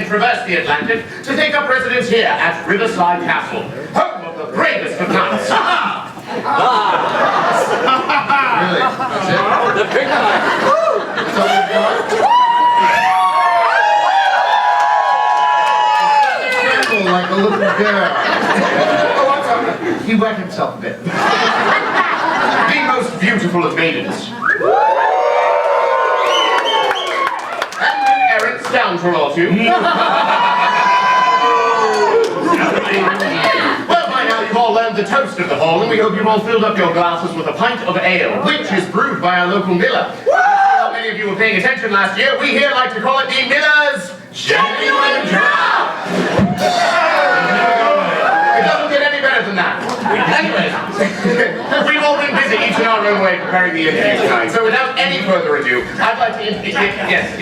traverse the Atlantic to take up residence here at Riverside Castle, home of the bravest of knights. Really? That's it? The big knight. That's all you've got? Tremble like a little girl. Oh, I'm sorry. He wet himself a bit. The most beautiful of maidens. And an errant scoundrel or two. Well, by now you've all learned the toast of the hall, and we hope you've all filled up your glasses with a pint of ale, which is brewed by our local miller. How many of you were paying attention last year? We here like to call it the Miller's Genuine Draft! It doesn't get any better than that. Anyways, we've all been busy each in our own way preparing the interview tonight, so without any further ado, I'd like to introduce... Yes.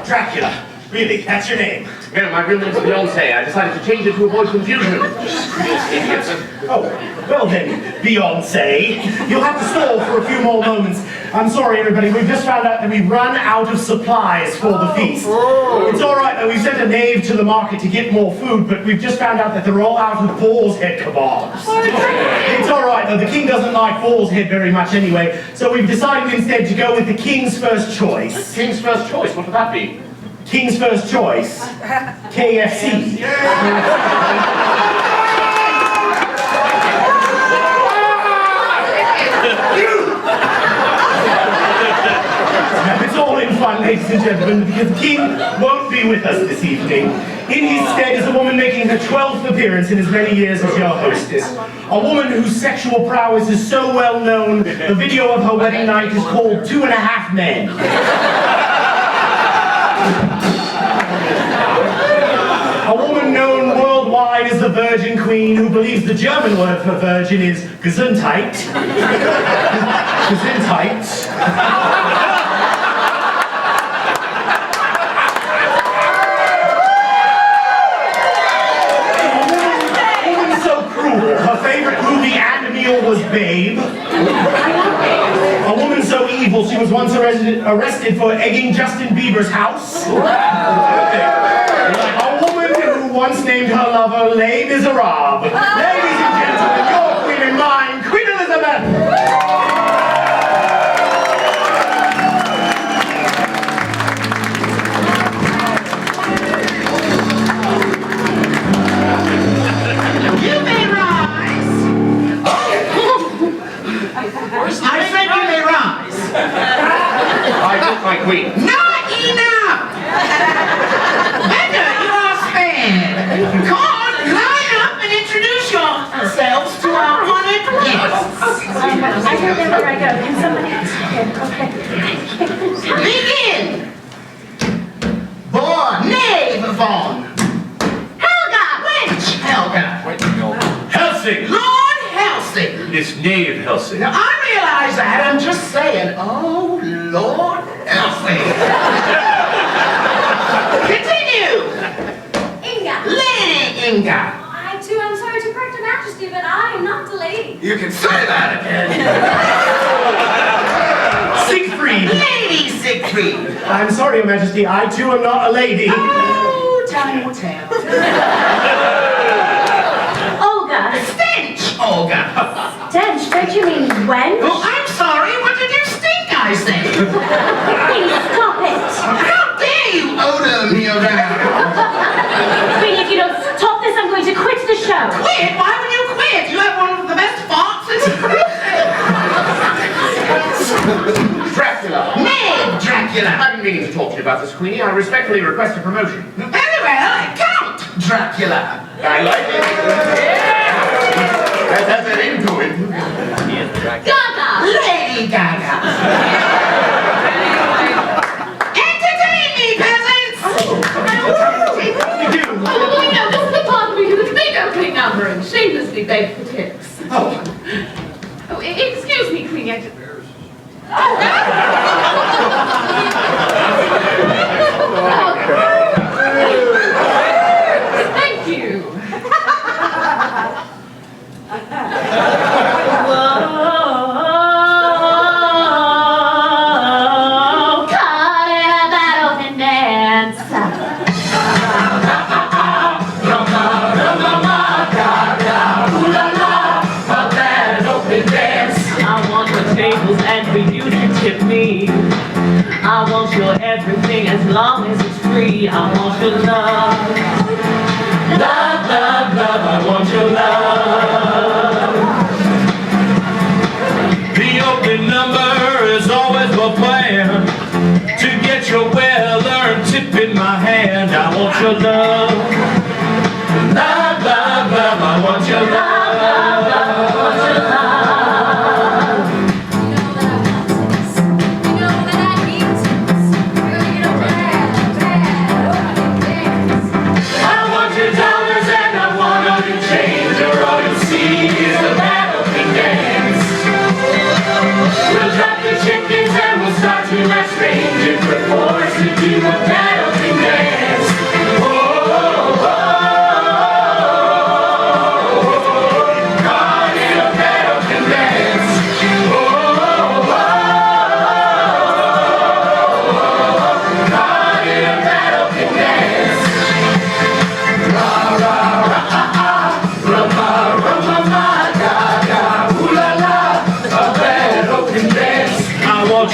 Dracula. Really, that's your name? No, my real name's Beyoncé. I decided to change it to avoid confusion. Idiots. Oh, well then, Beyoncé. You'll have to stall for a few more moments. I'm sorry, everybody. We've just found out that we've run out of supplies for the feast. It's all right, though. We've sent a knave to the market to get more food, but we've just found out that they're all out of boar's head kebabs. It's all right, though. The king doesn't like boar's head very much anyway, so we've decided instead to go with the king's first choice. King's first choice? What would that be? King's first choice, KFC. It's all in fun, ladies and gentlemen, because the king won't be with us this evening. In his stead is a woman making her 12th appearance in as many years as your hostess. A woman whose sexual prowess is so well known, the video of her wedding night is called 2.5 Men. A woman known worldwide as the Virgin Queen, who believes the German word for virgin is Gesundheit. Gesundheit. A woman so cruel, her favorite movie and meal was Babe. A woman so evil, she was once arrested for egging Justin Bieber's house. A woman who once named her lover Les Miserables. Ladies and gentlemen, your queen and mine, Queen Elizabeth! You may rise! I said you may rise! I took my queen. Not enough! Better, you are spared! Come on, climb up and introduce yourselves to our honored guests! I don't know where I go. Can somebody... Okay. Begin! Born, knave von! Helga, wench! Helga! Helsing! Lord Helsing! It's native Helsing. Now, I realize that, I'm just saying, oh, Lord Helsing! Continue! Inga. Lady Inga! I too am sorry to correct Her Majesty, but I am not a lady. You can say that again! Siegfried. Lady Siegfried! I'm sorry, Your Majesty, I too am not a lady. Oh, time will tell. Olga. Stench, Olga! Stench, don't you mean wench? Oh, I'm sorry, what did you stink, I say? Please stop it. How dare you odor me around? Queenie, if you don't stop this, I'm going to quit the show. Quit? Why would you quit? You have one of the best farts in Dracula! Knave Dracula! I've been meaning to talk to you about this, Queenie. I respectfully request a promotion. Very well, Count Dracula! I like it. That has an end to it. Gaga. Lady Gaga! Entertain me, peasants! Oh, no, this is the part where you do the big opening number and shamelessly beg for tips. Oh, Excuse me, Queenie, I just... Thank you. Whoa, caught in a battle and dance. I want your everything as long as it's free. I want your love. Love, love, love, I want your love. The open number is always my plan. To get your well-earned tip in my hand. I want your love. Love, love, love, I want your love. Love, love, I want your love.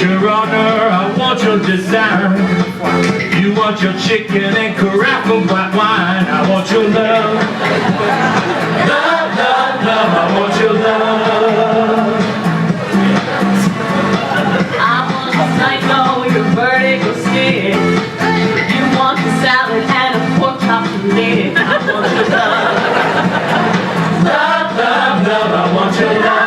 Your honor, I want your design. You want your chicken and carafe of white wine. I want your love. Love, love, love, I want your love. I want your psycho, your vertical skin. You want the salad and a pork chop fillet. I want your love. Love, love, love, I want your love.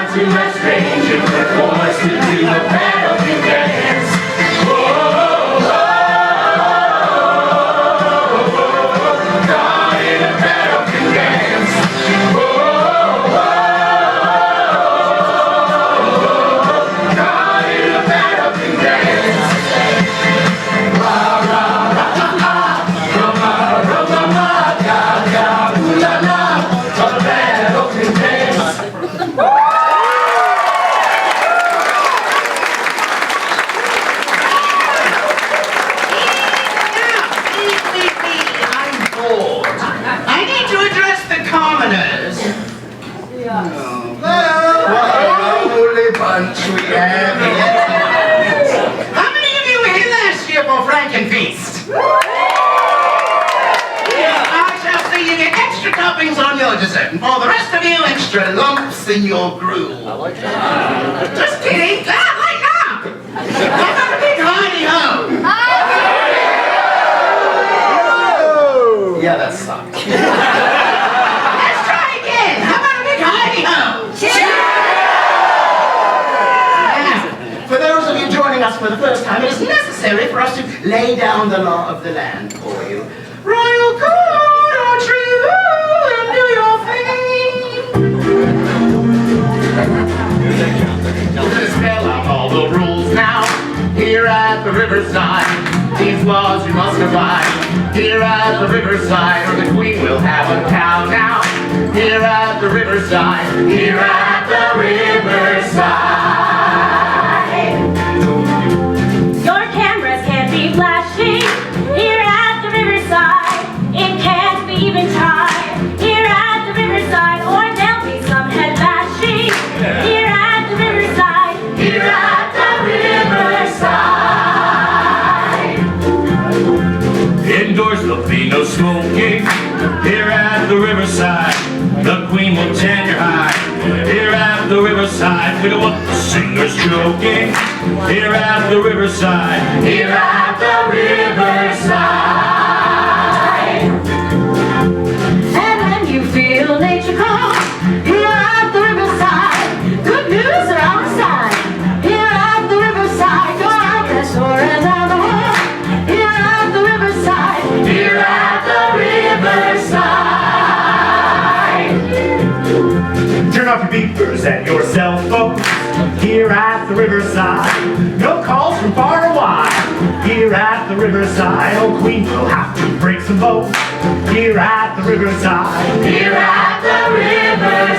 To my stranger, forced to do a battlefield dance. Oh, oh, oh, caught in a battlefield dance. Oh, oh, caught in a battlefield dance. Ra, ra, ra, ra, ra, ra, ra, Gaga, ooh la la, a battlefield dance. We have How many of you were here last year for Frankenfeast? I shall see you get extra toppings on your dessert, and for the rest of you, extra lumps in your gruel. I like that. Just kidding. Like that. How about a big hearty-ho? Yeah, that sucked. Let's try again. How about a big hearty-ho? For those of you joining us for the first time, it is necessary for us to lay down the law of the land for you. Royal court, are true, and do your thing. To spell out all the rules now, here at the Riverside, these laws you must abide. Here at the Riverside, or the Queen will have a cow now. Here at the Riverside, here at the Riverside. Your cameras can't be flashing here at the Riverside. It can't be even tried here at the Riverside, or there'll be some head bashing here at the Riverside. Here at the Riverside. Indoors there'll be no smoking here at the Riverside. The Queen will tan your hide here at the Riverside. We don't want the singers joking here at the Riverside. Here at the Riverside. And when you feel nature call here at the Riverside, good news are on the side. Here at the Riverside, go out there soaring down the hall. Here at the Riverside. Here at the Riverside. Turn off your beepers and your cell phones here at the Riverside. No calls from far and wide here at the Riverside. Oh, Queen will have to break some bones here at the Riverside. Here at the Riverside.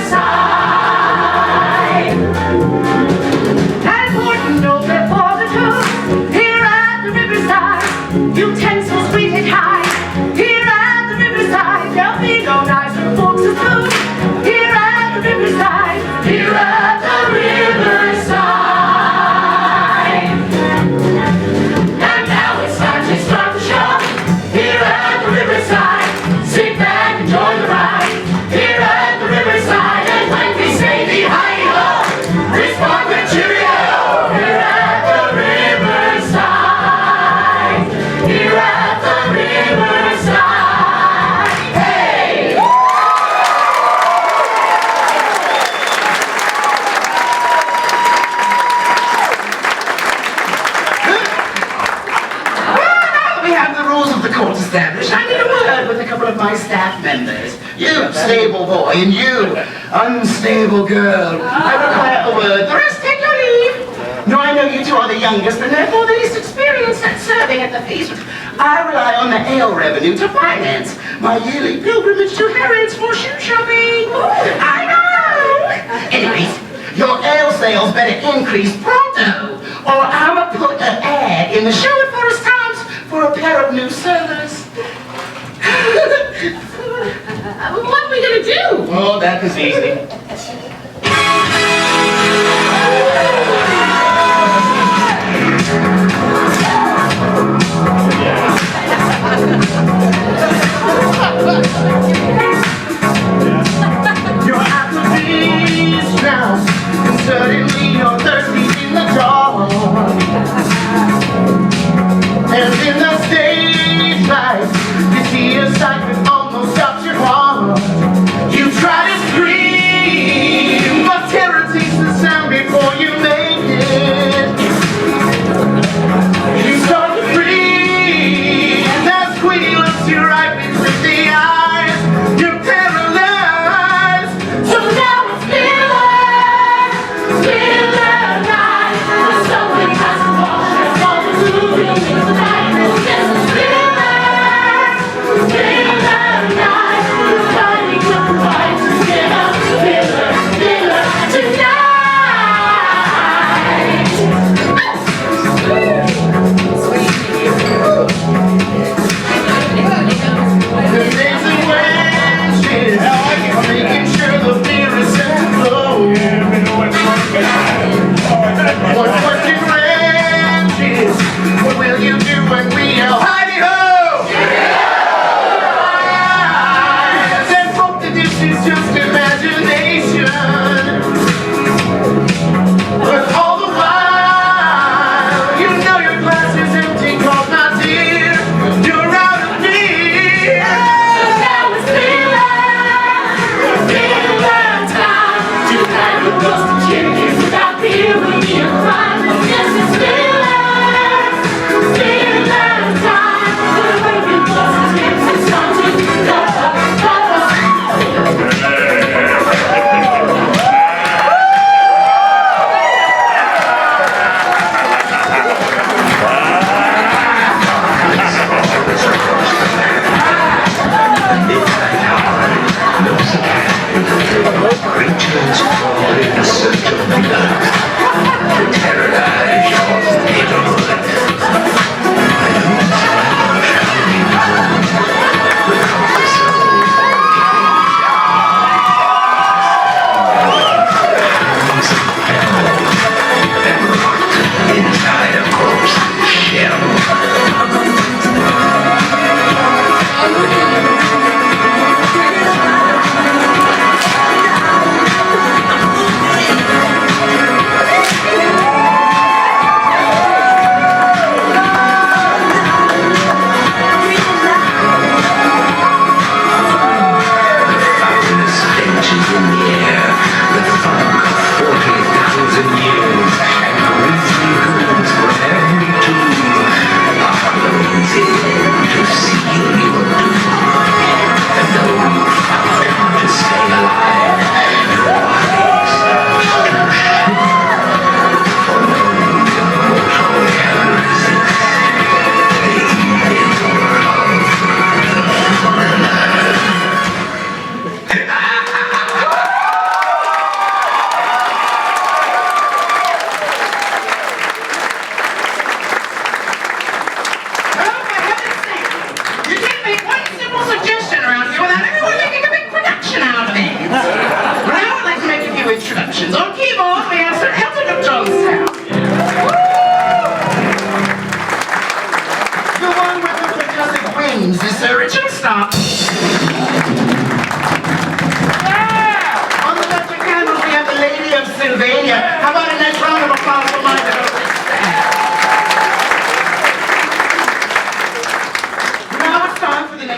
Riverside. Sit back, enjoy the ride. Here at the Riverside. And when we say the hi-ho, respond with cheerio. Here at the Riverside. Here at the Riverside. Hey! We have the rules of the court established. I need a word with a couple of my staff members. You, stable boy, and you, unstable girl. I require a word. The rest take your leave. No, I know you two are the youngest and therefore the least experienced at serving at the feast. I rely on the ale revenue to finance my yearly pilgrimage to Harrods for shoe shopping. I know. Anyways, your ale sales better increase pronto, or I'ma put an ad in the Sherwood Forest Times for a pair of new servers. What are we gonna do? Oh, that is easy. You're at the beach now, and certainly you're thirsty in the dark. And in the stage lights, you see a sight that almost stops your heart. You try to scream, but terror takes the sound before you make it. You start to freeze as Queenie looks you right between the eyes. You're paralyzed. So now it's Miller night. The something has to wash and fall to real things tonight. This is Miller night. We're fighting with the fight together. Miller tonight. The days are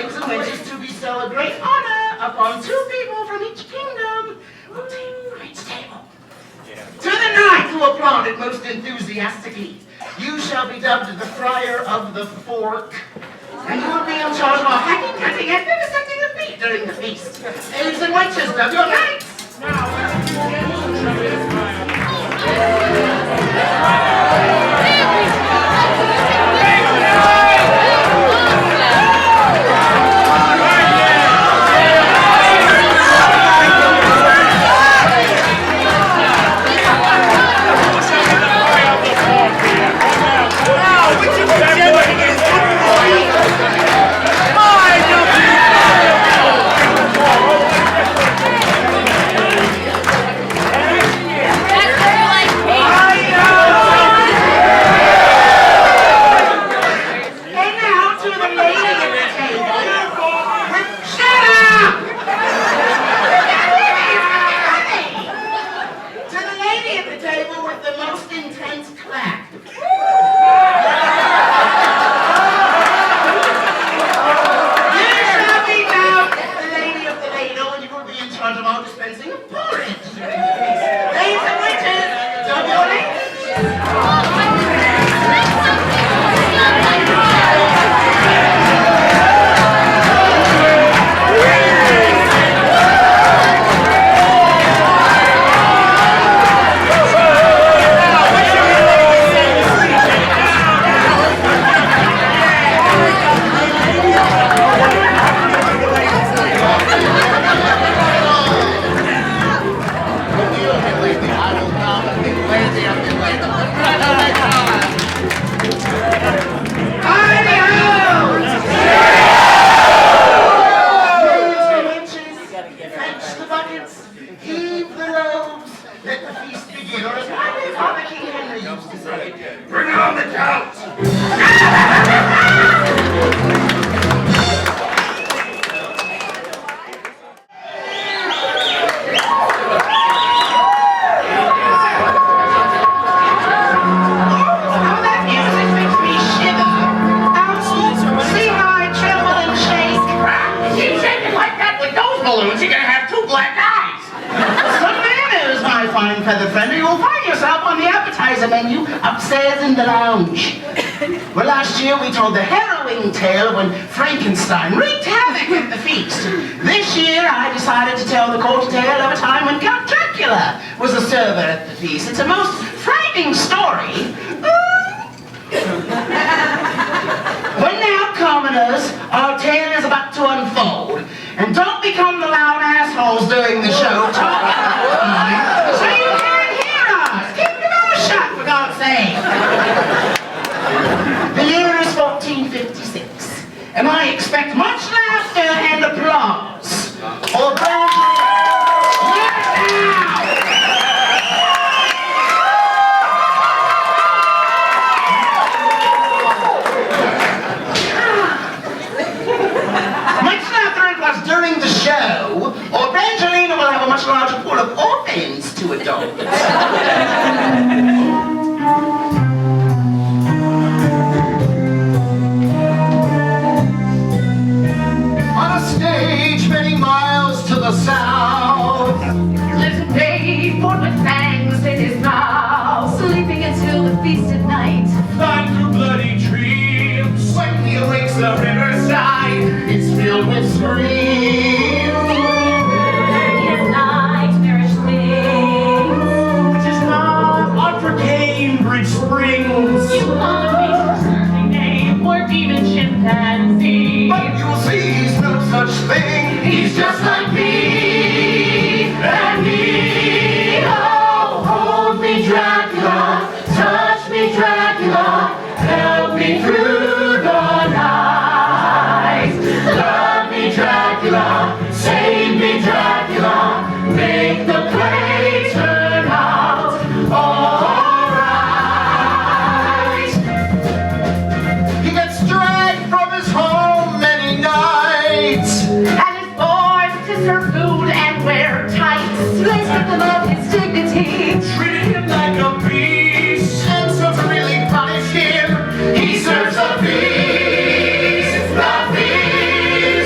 knaves and wenches to bestow a great honor upon 2 people from each kingdom. We'll take from each table. To the knight who applauded most enthusiastically, you shall be dubbed the Friar of the Fork, and you will be in charge of our hacking, cutting, and vivisecting of meat during the feast. Knaves and wenches, dub your knights! Well, last year we told the harrowing tale of when Frankenstein wreaked havoc at the feast. This year I decided to tell the court tale of a time when Count Dracula was a server at the feast. It's a most frightening story. Well now, commoners, our tale is about to unfold. And don't become the loud assholes during the show talking all the time so you can't hear us. Keep your mouth shut, for God's sake. The year is 1456, and I expect much laughter and applause. Or much laughter it was during the show, or Brangelina will have a much larger pool of orphans to adopt. South. Lives a babe born with fangs in his mouth, sleeping until the feast at night. Flying through bloody dreams. When he awakes, the riverside is filled with screams. His nightmarish things, which is not on for Cambridge Springs. You want me to turn name or demon chimpanzee, But you'll see he's no such thing. He's just like me and me. Oh, hold me, Dracula. Touch me, Dracula. Help me through the night. Love me, Dracula. Save me, Dracula. Make the play turn out alright. He gets dragged from his home many nights. serve food and wear tights. They strip him of his dignity, Treated him like a beast. And so to really punish him, he serves a feast. The feast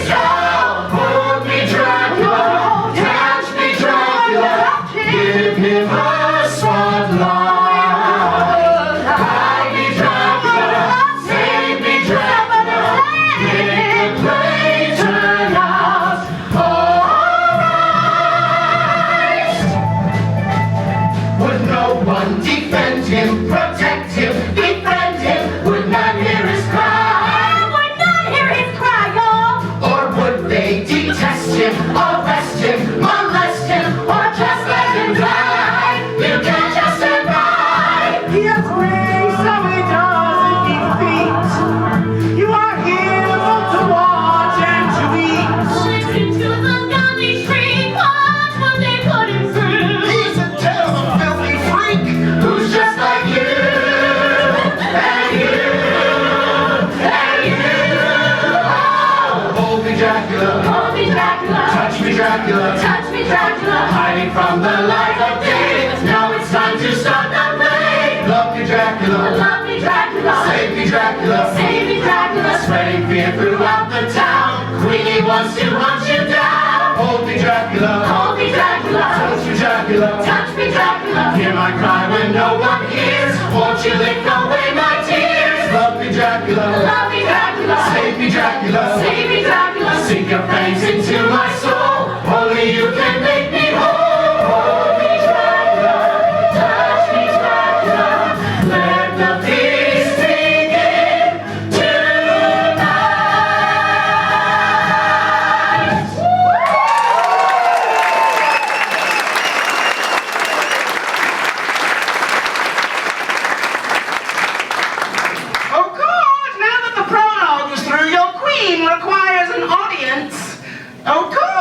Dracula. Touch me, Dracula. Hiding from the light of day. Now it's time to start the play. Love me, Dracula. Love me, Dracula. Save me, Dracula. Save me, Dracula. Spreading fear throughout the town. Queenie wants to hunt you down. Hold me, Dracula. Hold me, Dracula. Touch me, Dracula. Touch me, Dracula. Hear my cry when no one hears. Won't you lick away my tears? Love me, Dracula. Love me, Dracula. Save me, Dracula. Save me, Dracula. Sink your fangs into my soul. Only you can make me whole. Hold me, Dracula. Touch me, Dracula. Let the feast begin tonight. Oh God, now that the prologue is through, your queen requires an audience. Oh God!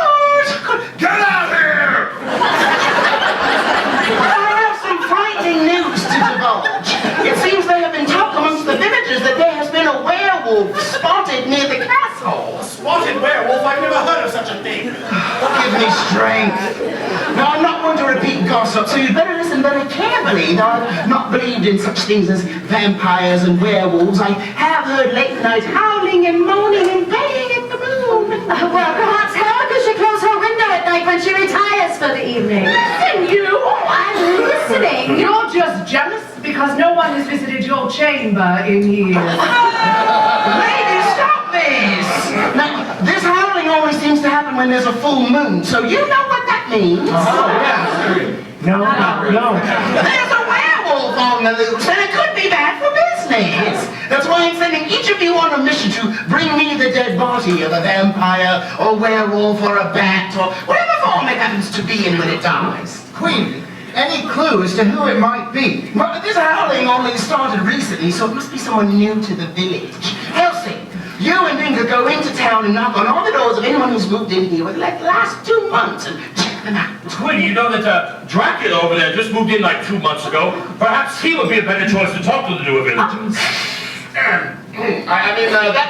Get out here! I have some frightening news to divulge. It seems they have been talked amongst the villagers that there has been a werewolf spotted near the castle. Spotted werewolf? I've never heard of such a thing. Give me strength. Now, I'm not one to repeat gossip, so you'd better listen very carefully. Though I've not believed in such things as vampires and werewolves, I have heard late night howling and moaning and baying at the moon. Well, perhaps Helga should close her window at night when she retires for the evening. Listen, you! I'm listening. You're just jealous because no one has visited your chamber in years. Lady, stop this! Now, this howling only seems to happen when there's a full moon, so you know what that means. Oh, yeah. No. There's a werewolf on the loose, and it could be bad for business. That's why I'm sending each of you on a mission to bring me the dead body of a vampire, or werewolf, or a bat, or whatever form it happens to be in when it dies. Queenie, any clue as to who it might be? But this howling only started recently, so it must be someone new to the village. Helsing, you and Inga go into town and knock on all the doors of anyone who's moved in here within like the last 2 months and check them out. Queenie, you know that Dracula over there just moved in like 2 months ago. Perhaps he would be a better choice to talk to the newer villagers.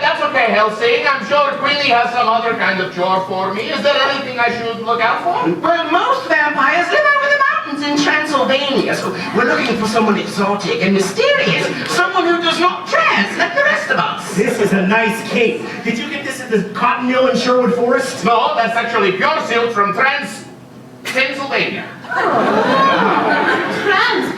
That's okay, Helsing. I'm sure Queenie has some other kind of chore for me. Is there anything I should look out for? Well, most vampires live over the mountains in Transylvania, so we're looking for someone exotic and mysterious, someone who does not dress like the rest of us. This is a nice cape. Did you get this at the cotton mill in Sherwood Forest? No, that's actually pure silk from Pennsylvania.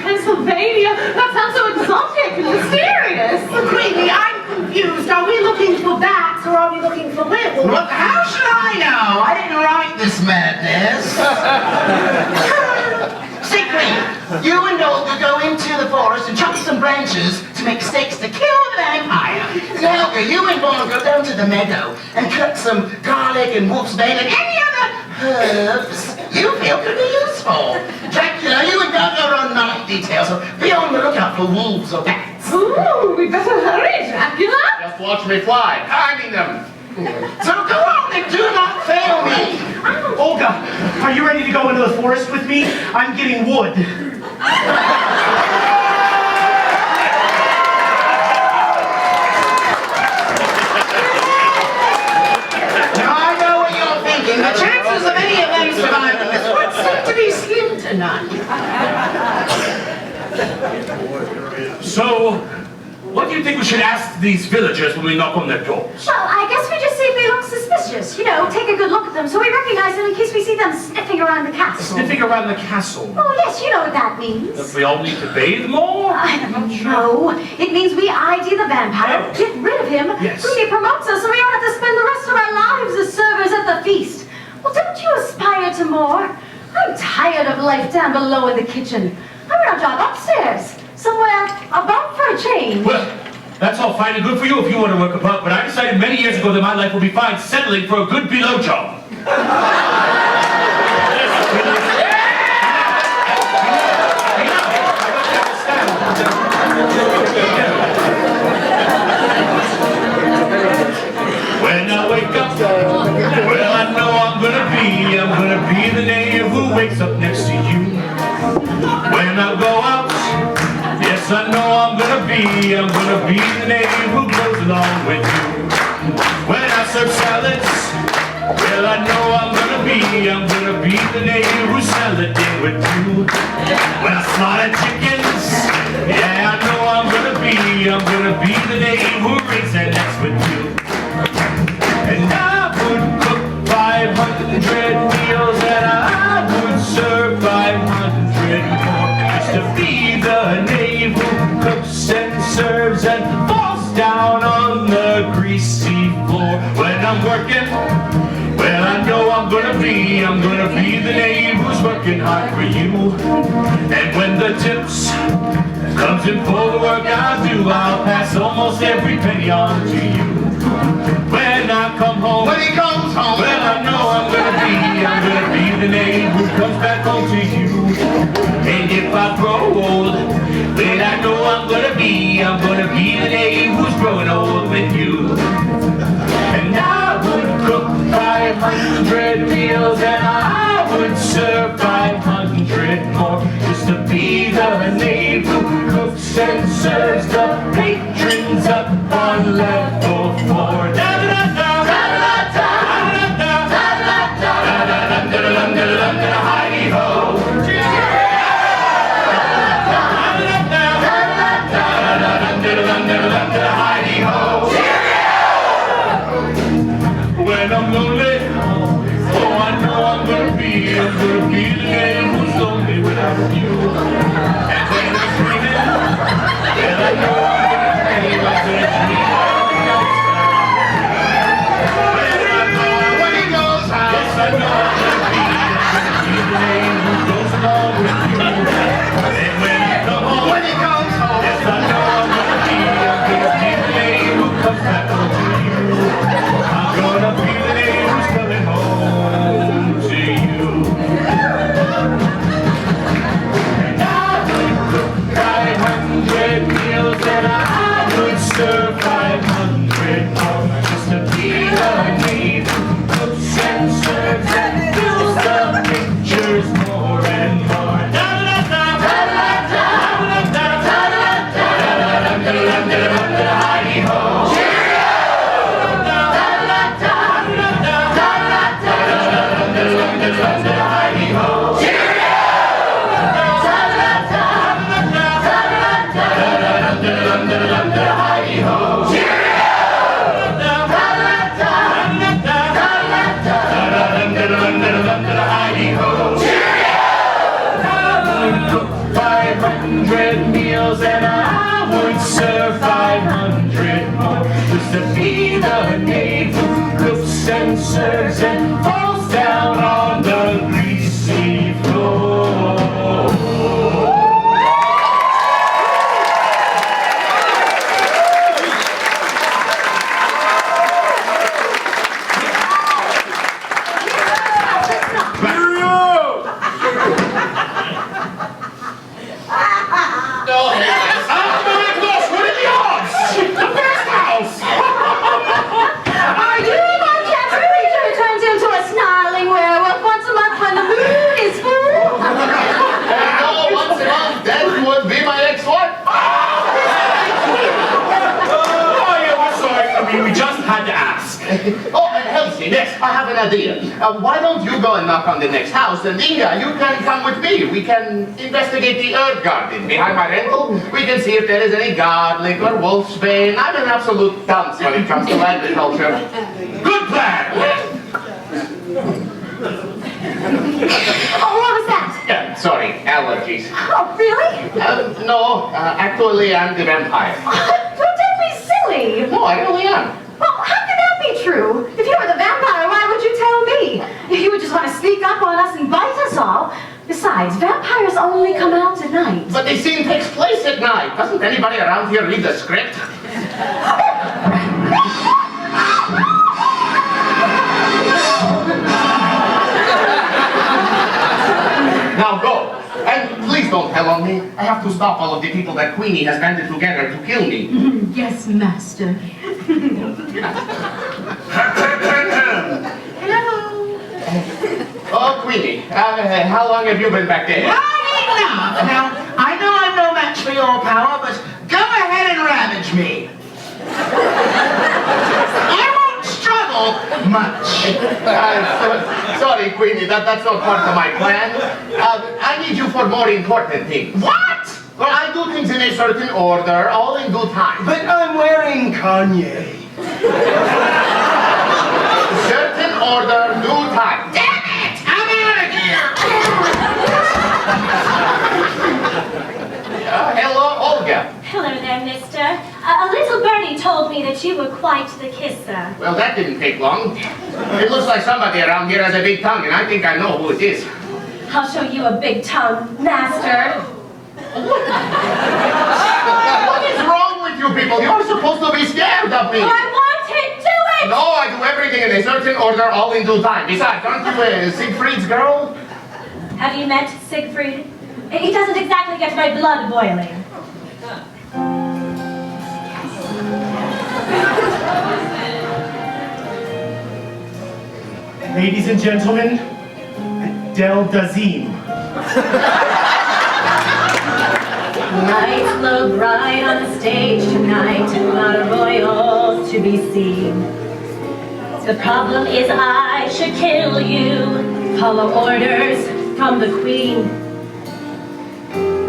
Pennsylvania? That sounds so exotic and mysterious. Queenie, I'm confused. Are we looking for bats or are we looking for werewolves? Well, how should I know? I didn't write this madness. Siegfried, you and Olga go into the forest and chop some branches to make stakes to kill the vampire. And Helga, you and Vaughn go down to the meadow and cut some garlic and wolf's bane and any other herbs you feel could be useful. Dracula, you and Gaga run night details, so be on the lookout for wolves or bats. Ooh, we better hurry, Dracula. Just watch me fly. So go on and do not fail me. Olga, are you ready to go into the forest with me? I'm getting wood. Now I know what you're thinking. The chances of any of them surviving this would seem to be slim to none. So, what do you think we should ask these villagers when we knock on their doors? Well, I guess we just see if they look suspicious. You know, take a good look at them so we recognize them in case we see them sniffing around the castle. Sniffing around the castle. Oh, yes, you know what that means. That we all need to bathe more? I don't know. It means we ID the vampire, get rid of him, Yes. Queenie promotes us so we don't have to spend the rest of our lives as servers at the feast. Well, don't you aspire to more? I'm tired of life down below in the kitchen. I want a job upstairs, somewhere above for a change. Well, that's all fine and good for you if you want to work above, but I decided many years ago that my life would be fine settling for a good below job. When I wake up, well, I know I'm gonna be the neighbor who wakes up next to you. When I go out, yes, I know I'm gonna be the neighbor who goes along with you. When I serve salads, well, I know I'm gonna be gonna be the neighbor who's celading with you. When I slaughter chickens, yeah, I know I'm gonna be the neighbor who rings their necks with you. And I would cook 500 meals and I would serve 500 more. Just to be the neighbor who cooks and serves and falls down on the greasy floor. When I'm working, well, I know I'm gonna be the neighbor who's working hard for you. And when the tips comes in for the work I do, I'll pass almost every penny on to you. When I come home, When he comes home, well, I know I'm gonna be the neighbor who comes back home to you. And if I grow old, well, I know I'm gonna be the neighbor who's growing old with you. And I would cook 500 meals and I would serve 500 more. Just to be the neighbor who cooks and serves the patrons up on level 4. Hi-ho! When I'm lonely, oh, I know I'm gonna be the neighbor who's lonely without you. And when I'm screaming, well, I know I'm gonna dream. when he goes out, Yes, I know I'm gonna be the neighbor who goes along with you. And when you come home, when he comes home, yes, I know I'm gonna be the neighbor who comes back home to you. I'm gonna be the neighbor who's coming home to you. And I would cook 500 meals and I would serve 500 more. Just to be the neighbor who cooks and serves and fills the pictures more and more. Hi-ho! Cook 500 meals and I would serve 500 more. Just to be the neighbor who cooks and serves and falls down on the greasy floor. Are you my cat's creature who turns into a snarling werewolf once a month when the moon is full? No, once a month, that would be my ex-wife. Oh, yeah, we're sorry. I mean, we just had to ask. Oh, and Helsing, yes, I have an idea. Why don't you go and knock on the next house, and Inga, you can come with me. We can investigate the herb garden behind my rental. We can see if there is any garlic or wolfsbane. I'm an absolute dunce when it comes to agriculture. Good plan! Oh, what was that? Yeah, sorry, allergies. Oh, really? No, actually, I'm the vampire. Don't be silly. No, I really am. Well, how could that be true? If you were the vampire, why would you tell me? You would just want to sneak up on us and bite us all. Besides, vampires only come out at night. But the scene takes place at night. Doesn't anybody around here read the script? Now go. And please don't tell on me. I have to stop all of the people that Queenie has banded together to kill me. Yes, master. Hello. Oh, Queenie, how long have you been back there? Long enough. Now, I know I'm no match for your power, but go ahead and ravage me. I won't struggle not much. Sorry, Queenie, that's not part of my plan. I need you for more important things. What? Well, I do things in a certain order, all in good time. But I'm wearing Kanye. Certain order, due time. Damn it! I'm out of here! Hello, Olga. Hello there, mister. A little birdie told me that you were quite the kisser. Well, that didn't take long. It looks like somebody around here has a big tongue, and I think I know who it is. I'll show you a big tongue, master. What is wrong with you people? You're supposed to be scared of me. I want to do it! No, I do everything in a certain order, all in due time. Besides, aren't you Siegfried's girl? Have you met Siegfried? He doesn't exactly get my blood boiling. Ladies and gentlemen, Del Dazim. Lights glow bright on the stage tonight, not a royal to be seen. The problem is I should kill you, follow orders from the queen.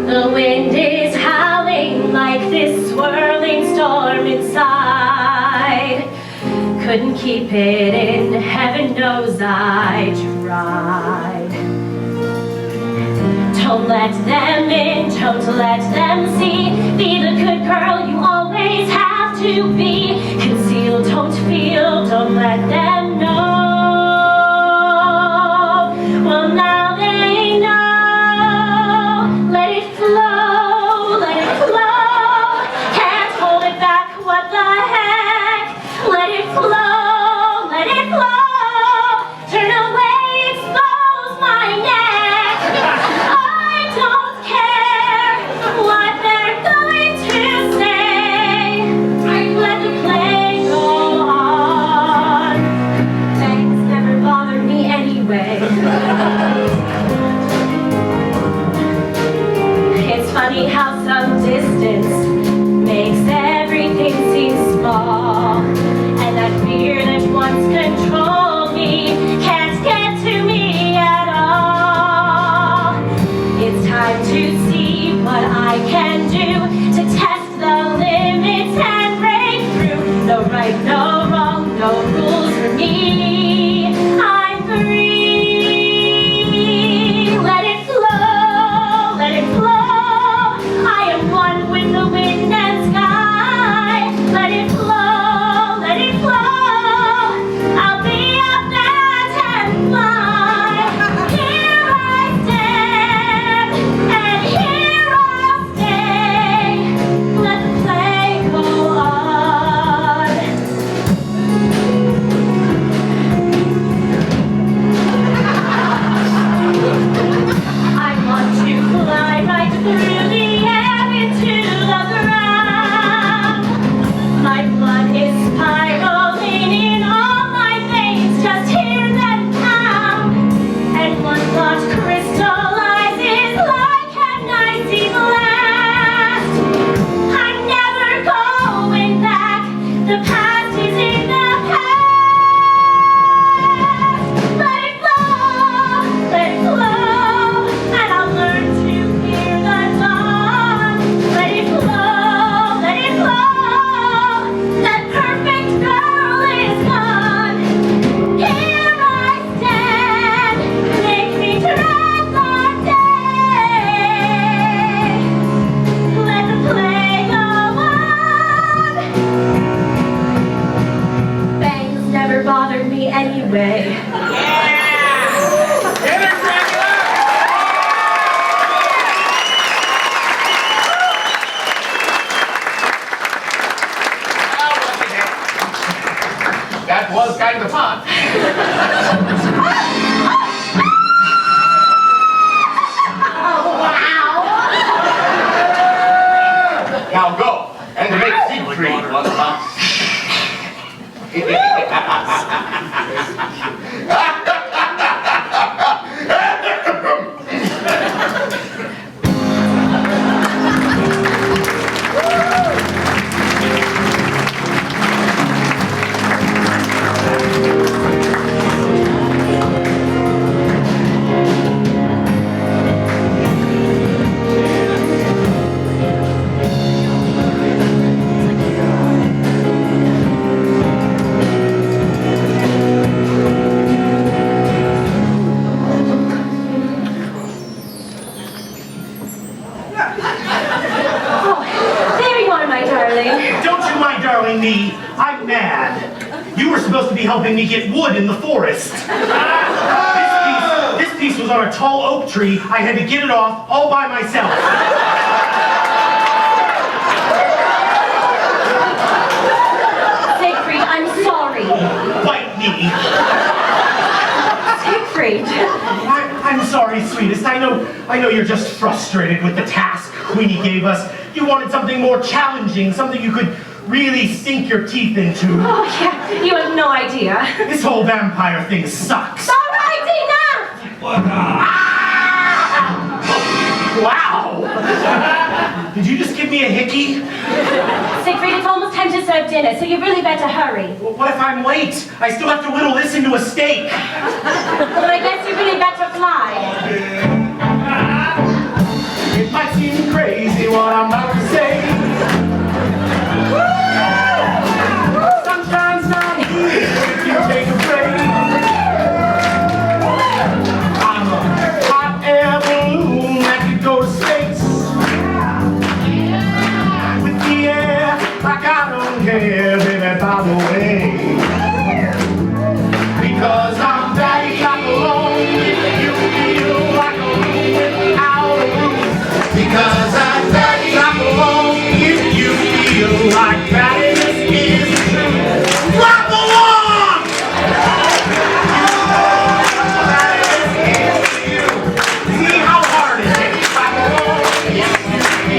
The wind is howling like this swirling storm inside. Couldn't keep it in, heaven knows I tried. Don't let them in, don't let them see. Be the good girl you always have to be. Conceal, don't feel, don't let them know. Well, now they know. Let it flow, let it flow. Can't hold it back, what the heck? Let it flow, let it flow. Turn away, expose my neck. I don't care what they're going to say. Let the play go on. Things never bothered me anyway. It's funny how some distance makes everything seem small. And that fear that once controlled me can't get to me at all. It's time to see what I can do to test the limits and break through. No right, no wrong, no rules for me. I'm free. Let it flow, let it flow. I am one with the wind and sky. Let it flow, let it flow. I'll be up that and fly. Here I stand, and here I'll stay. Let the play go on. I want to fly right through the air into the ground. My blood is spiraling in all my veins, just hear them pound. And one thought crystallizes like an icy blast. I'm never going back, the past is in the past. Let it flow, and I'll learn to hear the dawn. Let it flow, that perfect girl is gone. Here I stand, make me dread the day. Let the play go on. Bangs never bothered me anyway. Get her, Dracula! That was kind of fun. Now go and make Siegfried one box. helping me get wood in the forest. This piece was on a tall oak tree. I had to get it off all by myself. Siegfried, I'm sorry. Bite me. Siegfried. I'm sorry, sweetest. I know you're just frustrated with the task Queenie gave us. You wanted something more challenging, something you could really sink your teeth into. Oh, yeah, you have no idea. This whole vampire thing sucks. All right, enough! Wow! Did you just give me a hickey? Siegfried, it's almost time to serve dinner, so you really better hurry. Well, what if I'm late? I still have to whittle this into a steak. Well, I guess you really better fly. It might seem crazy what I'm about to say. Sunshine's not here if you take a break. I'm a hot air balloon that could go to space. With the air, like I don't care, baby, by the way. Because I'm daddy, clap along if you feel like a room without a roof. Because I'm daddy, clap along if you feel like badness is true. Clap along! Badness is you. See how hard it is. Clap along if you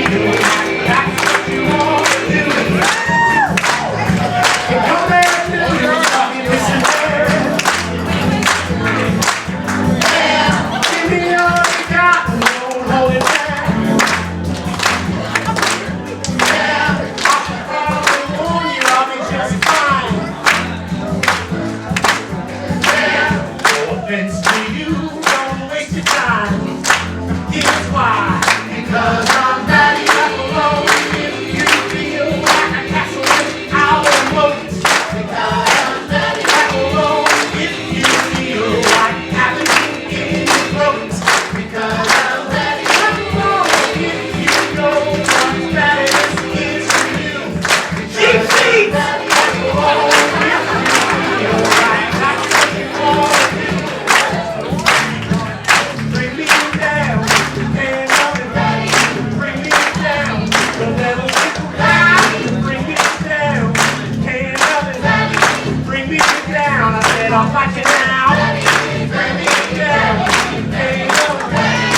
feel like that's what you want to do. Come there, listen there. Give me all you got and don't hold it back. Offense to you, don't waste your time. Here's why. Because I'm daddy, clap along if you feel like a castle without a moat. Because I'm daddy, clap along if you feel like having in your throat. Because I'm daddy, clap along if you know what badness is to you. Cheap seats! Clap along if you feel like that's what you want to do. Bring me down, and love it, daddy. Bring me down, the devil is down. Bring me down, and love it, daddy. Bring me down, I said I'll fight you now. Bring me down, and love it, daddy.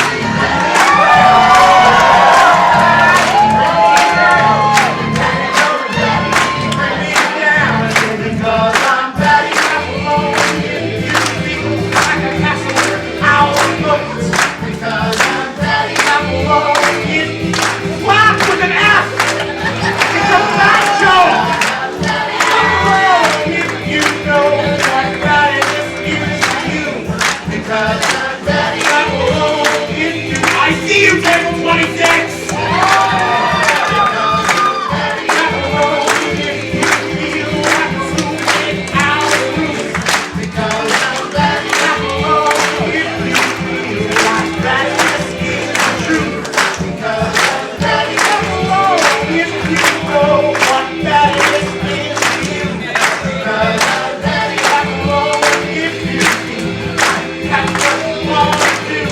Bring me down, I said because I'm daddy, clap along if you feel like a castle without a moat. Because I'm daddy, clap along if laugh with an F. It's a bad joke. Clap along if you know what badness is to you. Because I'm daddy, clap along if you. I see you, table 26. Clap along if you feel like a room without a roof. Because I'm daddy, clap along if you feel like badness is the truth. Because I'm daddy, clap along if you know what badness is to you. Because I'm daddy, clap along if you feel like that's what you want to do.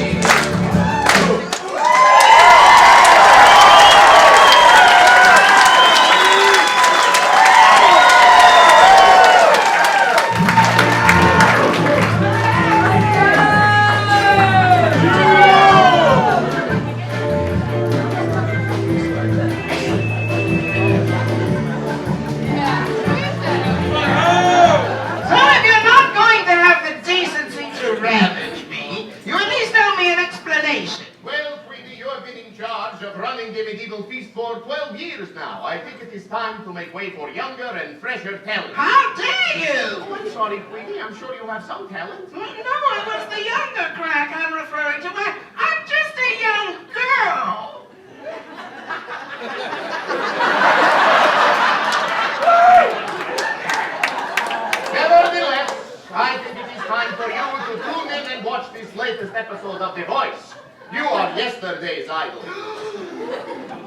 So if you're not going to have the decency to ravage me, you at least owe me an explanation. Well, Queenie, you have been in charge of running the medieval feast for 12 years now. I think it is time to make way for younger and fresher talent. How dare you? Oh, I'm sorry, Queenie. I'm sure you have some talent. No, it was the younger crack I'm referring to. I'm just a young girl. Nevertheless, I think it is time for you to tune in and watch this latest episode of The Voice. You are yesterday's idol.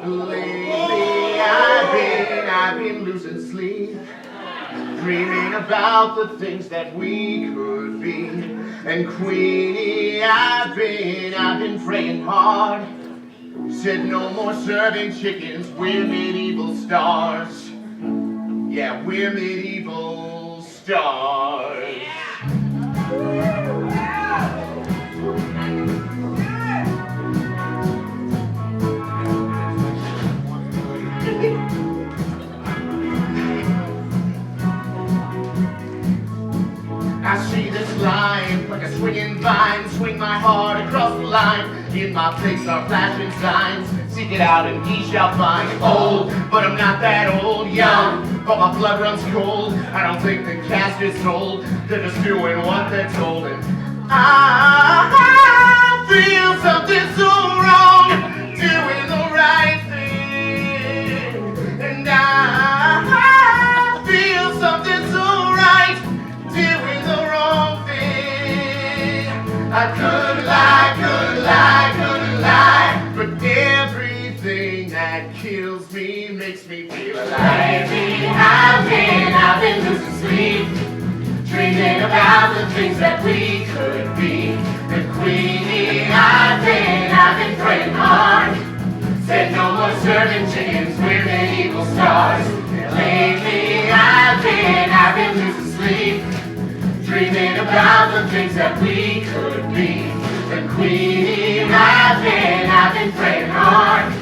Lately I've been losing sleep. dreaming about the things that we could be. And Queenie, I've been praying hard. Said no more serving chickens, we're medieval stars. Yeah, we're medieval stars. I see this line like a swinging vine, swing my heart across the line. In my place are flashing signs, seek it out and ye shall find. Old, but I'm not that old. Young, but my blood runs cold. I don't think the cast is sold, they're just doing what they're told. And I feel something so wrong, doing the right thing. And I feel something so right, doing the wrong thing. I could lie, but everything that kills me makes me feel alive. Lately I've been losing sleep, dreaming about the things that we could be. And Queenie, I've been praying hard. Said no more serving chickens, we're medieval stars. And lately I've been losing sleep, dreaming about the things that we could be. And Queenie, I've been praying hard.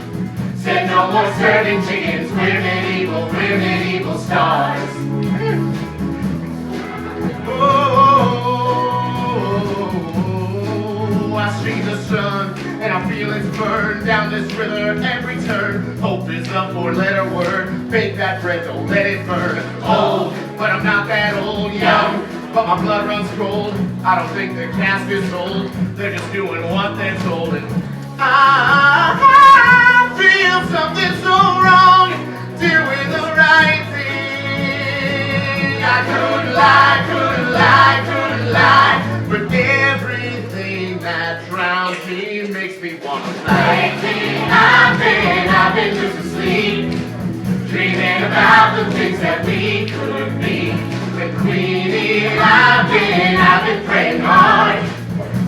Said no more serving chickens, we're medieval stars. Oh, I see the sun and I feel its burn down this river every turn. Hope is the four-letter word, bake that bread, don't let it burn. Old, but I'm not that old. Young, but my blood runs cold. I don't think the cast is sold, they're just doing what they're told. And I feel something so wrong, doing the right thing. I couldn't lie, but everything that drowns me makes me want to fly. Lately I've been losing sleep, dreaming about the things that we could be. And Queenie, I've been praying hard.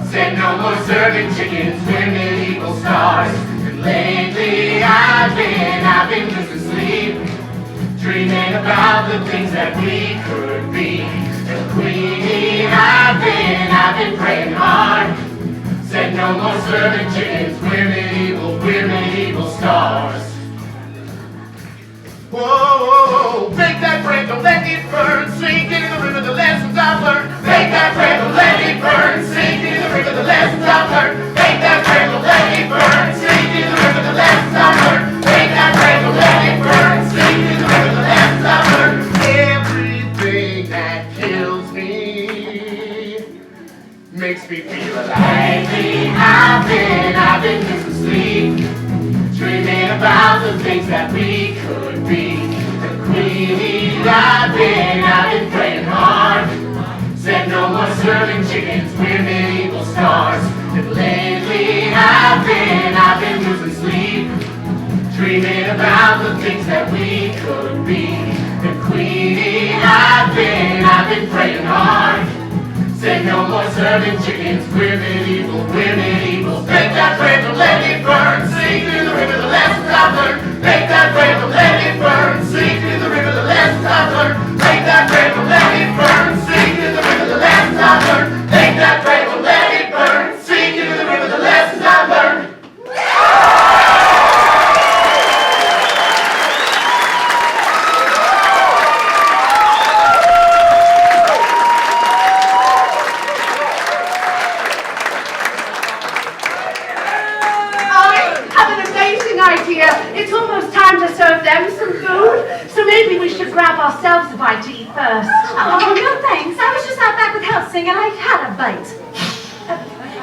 Said no more serving chickens, we're medieval stars. And lately I've been losing sleep, dreaming about the things that we could be. And Queenie, I've been praying hard. Said no more serving chickens, we're medieval stars. Whoa, bake that bread, don't let it burn. Sink into the river, the lessons I've learned. Bake that bread, don't let it burn. Sink into the river, the lessons I've learned. Bake that bread, don't let it burn. Sink into the river, the lessons I've learned. Bake that bread, don't let it burn. Sink into the river, the lessons I've learned. Everything that kills me makes me feel alive. Lately I've been losing sleep, dreaming about the things that we could be. And Queenie, I've been praying hard. Said no more serving chickens, we're medieval stars. And lately I've been losing sleep, dreaming about the things that we could be. And Queenie, I've been praying hard. Said no more serving chickens, we're medieval. Bake that bread, don't let it burn. Sink in the river, the lessons I've learned. Bake that bread, don't let it burn. Sink in the river, the lessons I've learned. Bake that bread, don't let it burn. Sink in the river, the lessons I've learned. Bake that bread, don't let it burn. Sink into the river, the lessons I've learned. It's almost time to serve them some food, so maybe we should grab ourselves a bite to eat first. Oh, no thanks. I was just out back with Helsing and I had a bite.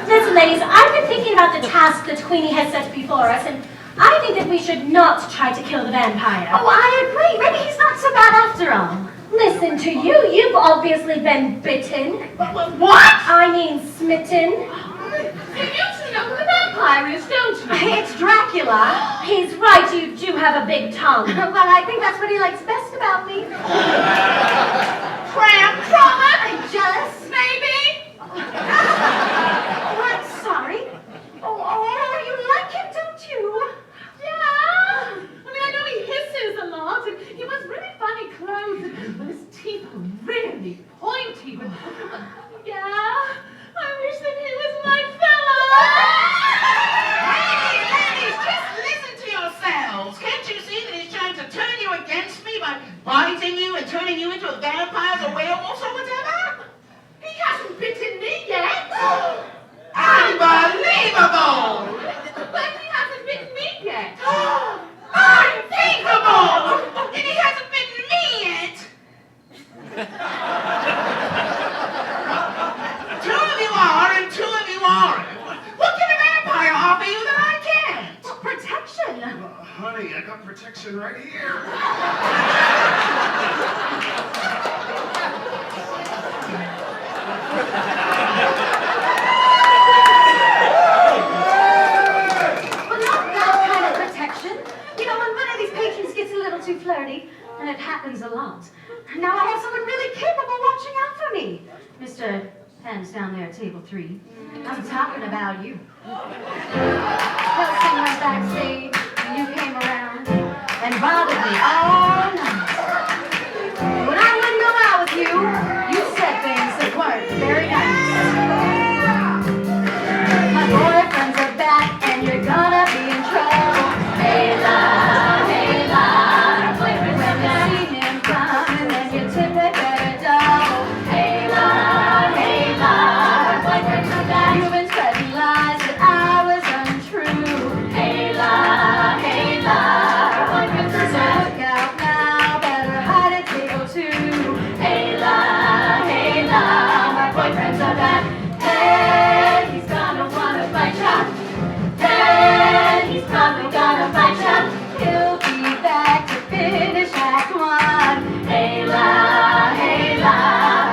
Listen, ladies, I've been thinking about the task that Queenie has set before us, and I think that we should not try to kill the vampire. Oh, I agree. Maybe he's not so bad after all. Listen to you. You've obviously been bitten. What? I mean smitten. You two know who the vampire is, don't you? It's Dracula. He's right, you do have a big tongue. Well, I think that's what he likes best about about me? Tramp trauma? Just maybe. Oh, I'm sorry. Oh, you like him, don't you? Yeah. I mean, I know he hisses a lot, and he wears really funny clothes, but his teeth are really pointy. But yeah, I wish that he was my fellow. Ladies, just listen to yourselves. Can't you see that he's trying to turn you against me by biting you and turning you into a vampire or werewolf or whatever? He hasn't bitten me yet. Unbelievable! But he hasn't bitten me yet. Unthinkable! And he hasn't bitten me yet! Two of you are and two of you aren't. What can a vampire offer you that I can't? Protection. Honey, I got protection right here. Well, not that kind of protection. You know, when one of these patrons gets a little too flirty, and it happens a lot. Now I have someone really capable watching out for me. Mr. Penn's down there at table 3. I'm talking about you. Helsing went backstage, and you came around and bothered me all night. When I wouldn't go out with you, you said things that weren't very nice. My boyfriends are back, and you're gonna be in trouble. Hey, la, when you see him coming, then you tip it better double. Hey, la, boyfriends are back. You've been spreading lies that I was untrue. Hey, la, boyfriends are back. Look out now, better hide at table 2. Hey, la, my boyfriends are back. Hey, he's gonna wanna fight ya. Hey, he's probably gonna fight ya. He'll be back to finish Act 1. Hey, la,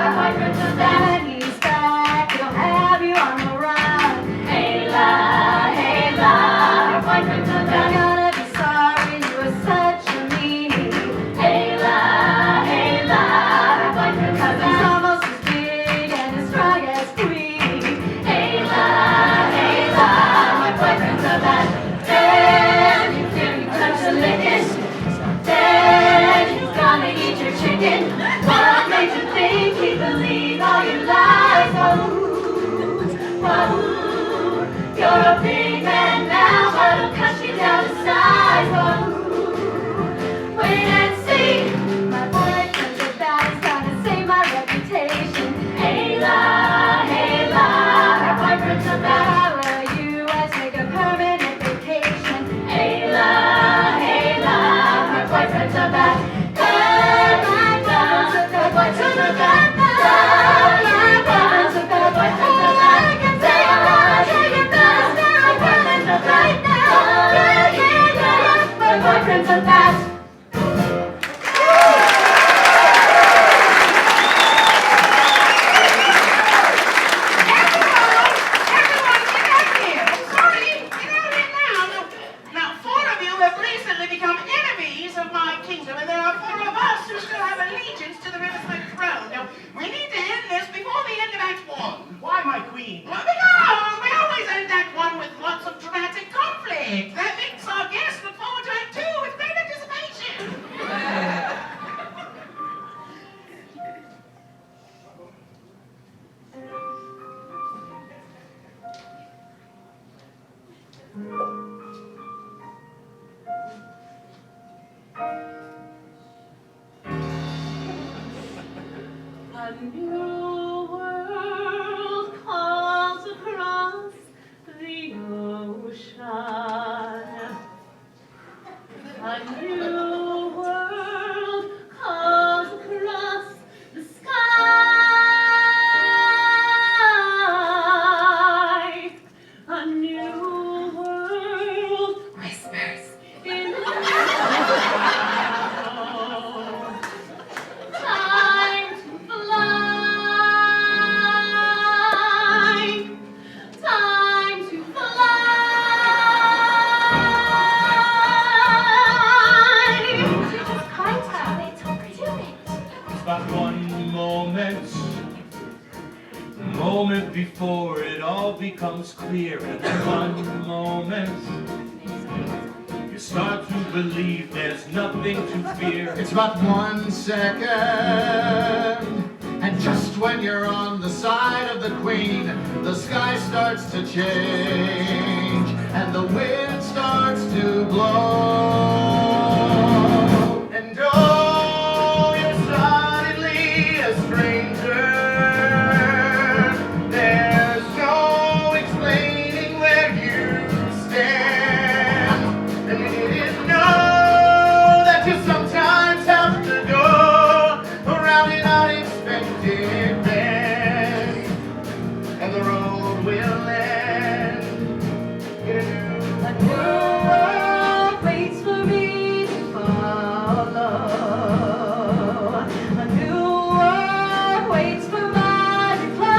my boyfriends are back. When he's back, he'll have you on the run. Hey, la, my boyfriends are back. You're gonna be sorry you were such a meanie. Hey, la, my boyfriends are back. He's almost as big and as strong as Queenie. Hey, la, my boyfriends are back. Then you feel you touch a licking. Then he's gonna eat your chicken. What made you think he believed all your lies? Whoa, you're a big man now, but he'll cut you down to size. Whoa, wait and see. My boyfriends are back. He's gonna save my reputation. Hey, la, my boyfriends are back. How will you? I take a permanent vacation. Hey, la, my boyfriends are back. Hey, my boyfriends are back. My boyfriends are back. My boyfriends are back. Everyone, get out here. I'm sorry, get out here now. Now, 4 of you have recently become enemies of my kingdom, and there are 4 of us who still have allegiance to the Riverside throne. Now, we need to end this before the end of Act 1. Why, my queen? Well, because we always end Act 1 with lots of dramatic conflict. That makes our guests look forward to Act 2 with great anticipation. A new world calls across the ocean. A new world calls across the sky. A new world whispers in the shadow. Time to fly. before it all becomes clear. And in one moment, you start to believe there's nothing to fear. It's but 1 second, and just when you're on the side of the queen, the sky starts to change, and the wind starts to blow. And oh, you're suddenly a stranger. There's no explaining where you stand, and you didn't know that you sometimes have to go around an unexpected bend, and the road will end in a new world waits for me to follow. A new world waits for my reply.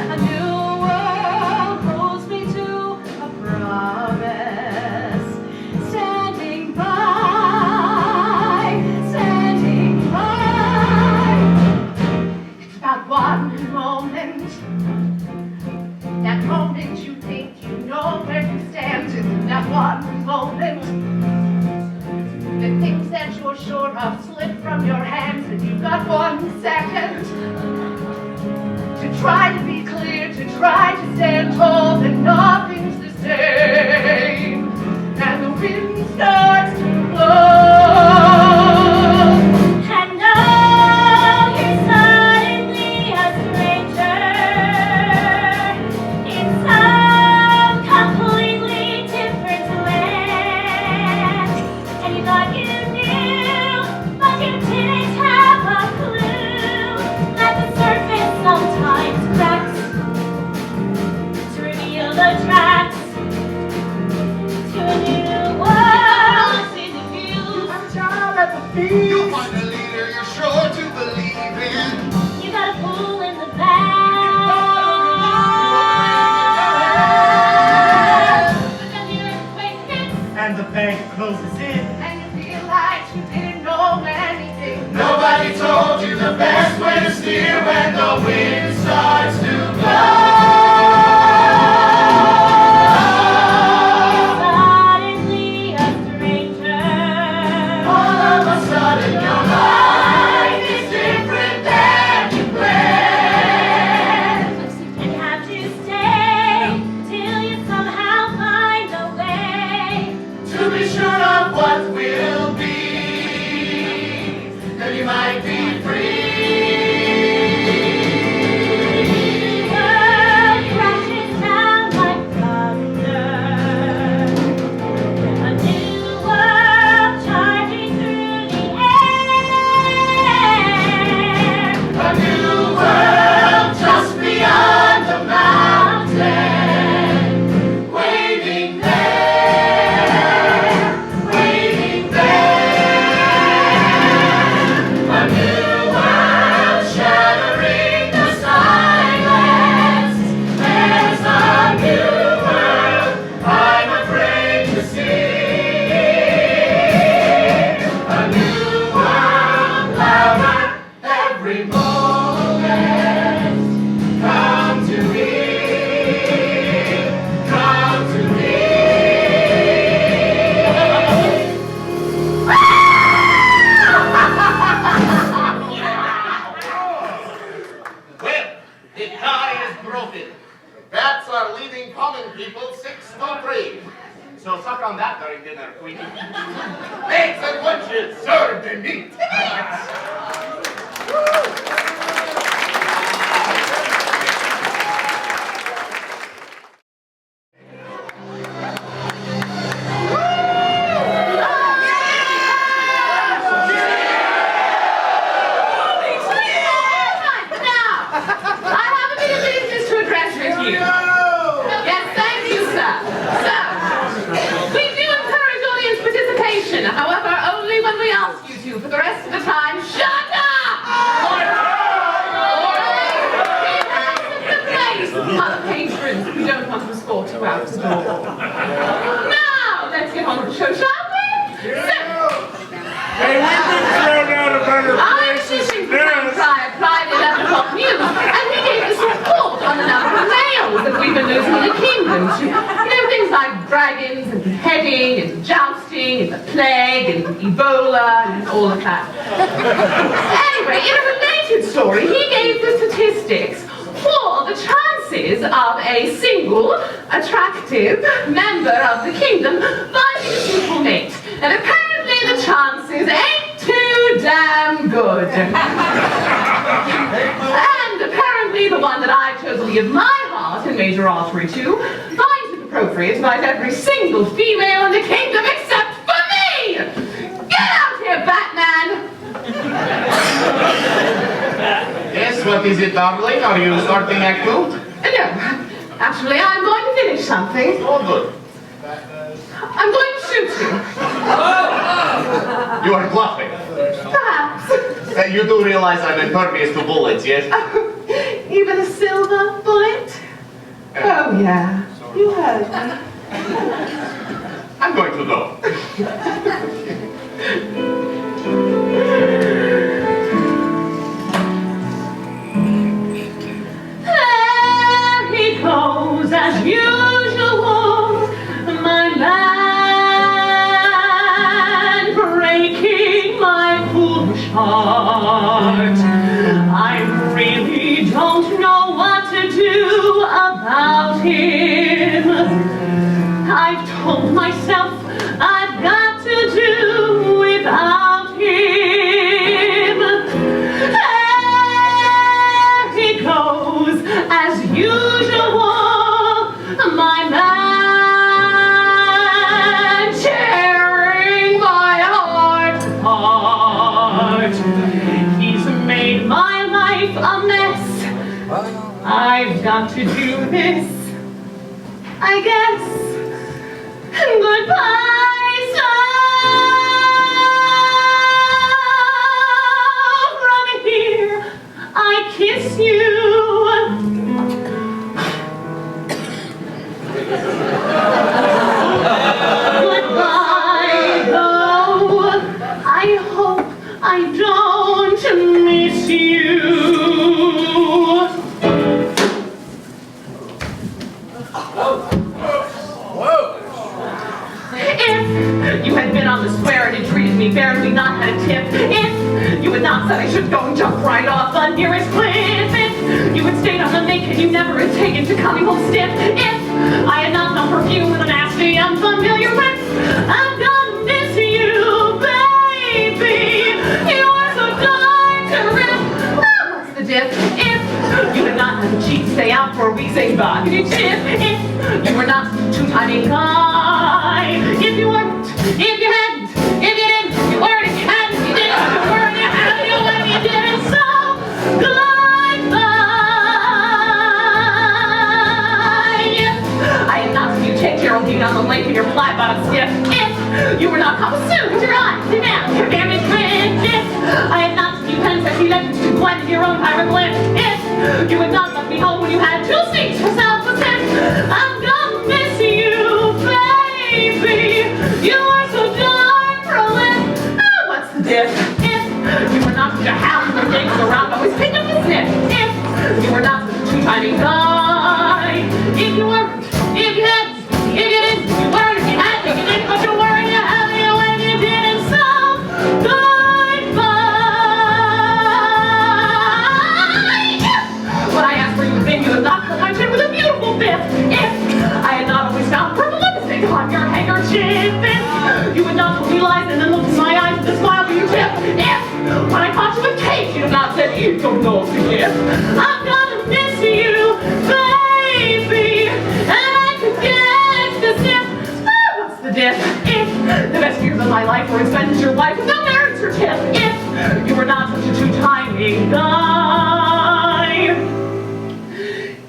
A new world holds me to a promise. Standing by, standing by. It's about one moment. That moment you think you know where you stand. In that one moment, the things that you're sure of slip from your hands, and you've got 1 second to try to be clear, to try to stand tall, that nothing's the same, and the wind starts to blow. And now you're suddenly a stranger in some completely different land. And you thought you knew, but you didn't have a clue that the surface sometimes cracks to reveal the tracks to a new world in the views. You'll find a leader you're sure to believe in. You got a pool in the back. But then the earthquake hits. And the bank closes in. And you feel like you didn't know anything. Nobody told you the best way to steer when the wind starts to blow. Suddenly a stranger. All of a sudden your life is different than you planned. And have to stay till you somehow find a way To be sure of what will be, then you might be free. The world crashes down like thunder. A new world charging through the air. A new world just beyond the mountain, waiting there, waiting there. A new world shattering the silence. There's a new world I'm afraid to see. A new world louder every moment. Come to me, come to me. Well, the tie is broken. Bats are leaving common people 6-3. So suck on that during dinner, Queenie. Eggs and lunches served in neat. However, only when we ask you to. For the rest of the time, shut fighting and jousting and the plague and Ebola and all of that. Anyway, in a related story, he gave the statistics for the chances of a single, attractive member of the kingdom finding a suitable mate. And apparently the chances ain't too damn good. And apparently the one that I've chosen to give my heart and major artery to finds it appropriate to invite every single female in the kingdom except for me! Get out here, Batman! Yes, what is it, darling? Are you starting Act 2? No, actually, I'm going to finish something. Oh, good. I'm going to shoot you. You are bluffing. Perhaps. You do realize I'm impervious to bullets, yes? Even a silver bullet? Oh, yeah. You heard me. I'm going to go. There he goes as usual, my man, breaking my foolish heart. I really don't know what to do about him. I've told myself I've got to do without him. There he goes as usual, my man, tearing my heart apart. He's made my life a mess. I've got to do this, I guess. Goodbye, son. From here, I kiss you. Goodbye, though. I hope I don't miss you. If you had been on the square and had treated me fairly, not had a tip, if you had not said I should go and jump right off the nearest cliff, if you had stayed on the lake and you never had taken to coming home stiff, if I had not known perfume with a nasty, unfamiliar whiff, I'm gonna miss you, baby. You are so dark to rip. What's the diff? If you had not had the cheek to stay out for a week, saying bye, if you were not too tiny guy, if you weren't, if you hadn't, if you didn't, you weren't, if you hadn't, you didn't, you weren't, you hadn't, you when you didn't, so goodbye. I had not seen you take Geraldine on the lake in your fly-bottom skiff, if you were not caught soon with your eyes, and now your damaged grin, if I had not seen you princess, you left to blend your own hieroglyph, if you had not left me home when you had 2 seats for self-defense, I'm gonna miss you, baby. You are so dark, prolific. Oh, what's the diff? If you were not such a hound who digs around, always pick up the sniff. If you were not such a too-tiny guy. If you weren't, if you hadn't, if you didn't, you weren't, if you hadn't, if you didn't, but you weren't, you hadn't, you when you didn't, so goodbye. When I asked where you had been, you had not cut my chin with a beautiful bit. If I had not always found purple lipstick on your handkerchief, if you had not told me lies and then looked in my eyes with a smile for your tip, if when I caught you with cake, you had not said you don't know if you did, I'm gonna miss you, baby, and I could get the sniff. What's the diff? If the best years of my life were spent as your wife with no marriage certificate, if you were not such a too-tiny guy,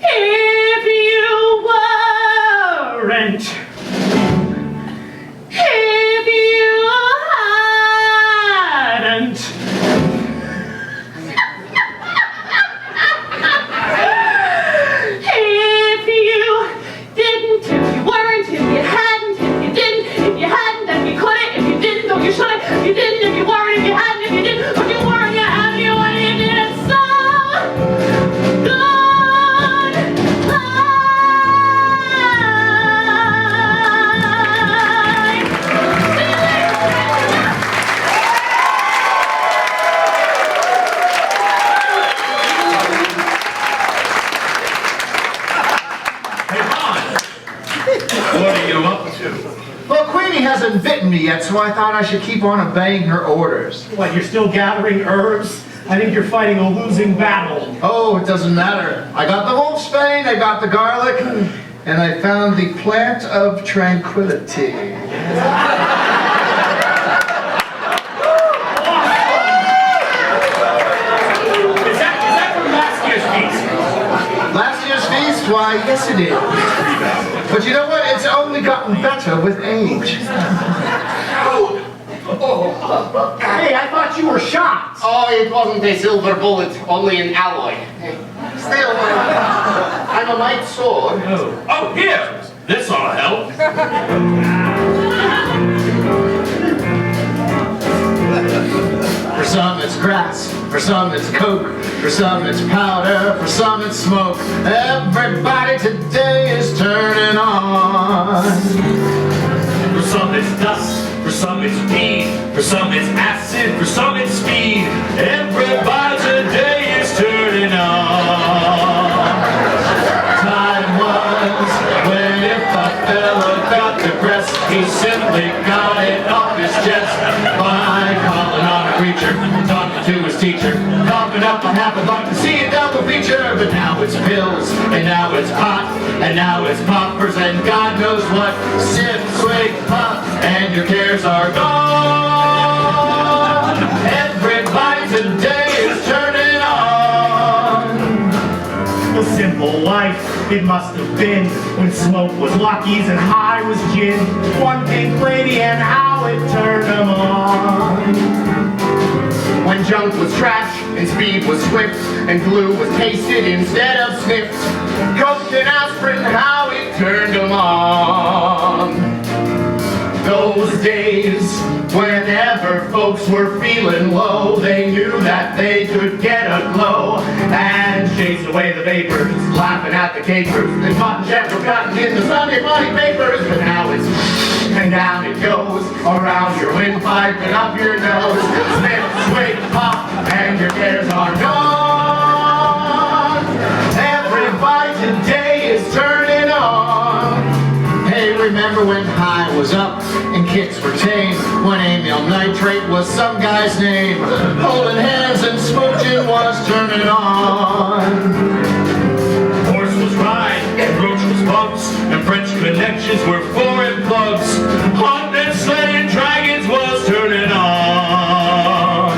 if you weren't, if you hadn't, hasn't bitten me yet, so I thought I should keep on obeying her orders. What, you're still gathering herbs? I think you're fighting a losing battle. Oh, it doesn't matter. I got the wolfsbane, I got the garlic, and I found the plant of tranquility. Is that from last year's feast? Last year's feast? Why, yes it is. But you know what? It's only gotten better with age. Hey, I thought you were shot. Oh, it wasn't a silver bullet, only an alloy. Still, I'm a light sword. Oh, here! This ought to help. For some it's grass, for some it's coke, for some it's powder, for some it's smoke. Everybody today is turning on. For some it's dust, for some it's weed, for some it's acid, for some it's speed. Everybody today is turning on. Time was when if a fella got depressed, he simply got it off his chest by calling on a preacher, talking to his teacher, coughing up a half a buck to see a double feature. But now it's pills, and now it's pot, and now it's poppers, and God knows what. Sip, swig, pop, and your cares are gone. Everybody today is turning on. A simple life it must have been, when smoke was Lucky's and high was gin. One pink lady and how it turned them on. When junk was trash, and speed was swift, and glue was tasted instead of sniffed. Coke and aspirin, how it turned them on. Those days, whenever folks were feeling low, they knew that they could get a glow and chase away the vapors, laughing at the capers. They fought gentle cotton in the Sunday morning papers. But now it's and down it goes, around your windpipe and up your nose. Snip, swig, pop, and your cares are gone. Everybody today is turning on. Hey, remember when high was up and kicks were tame? When amyl nitrate was some guy's name? Holding hands and smooching was turning on. Horse was ride, and roach was bumps, and French connections were foreign plugs. Haunted slaying dragons was turning on.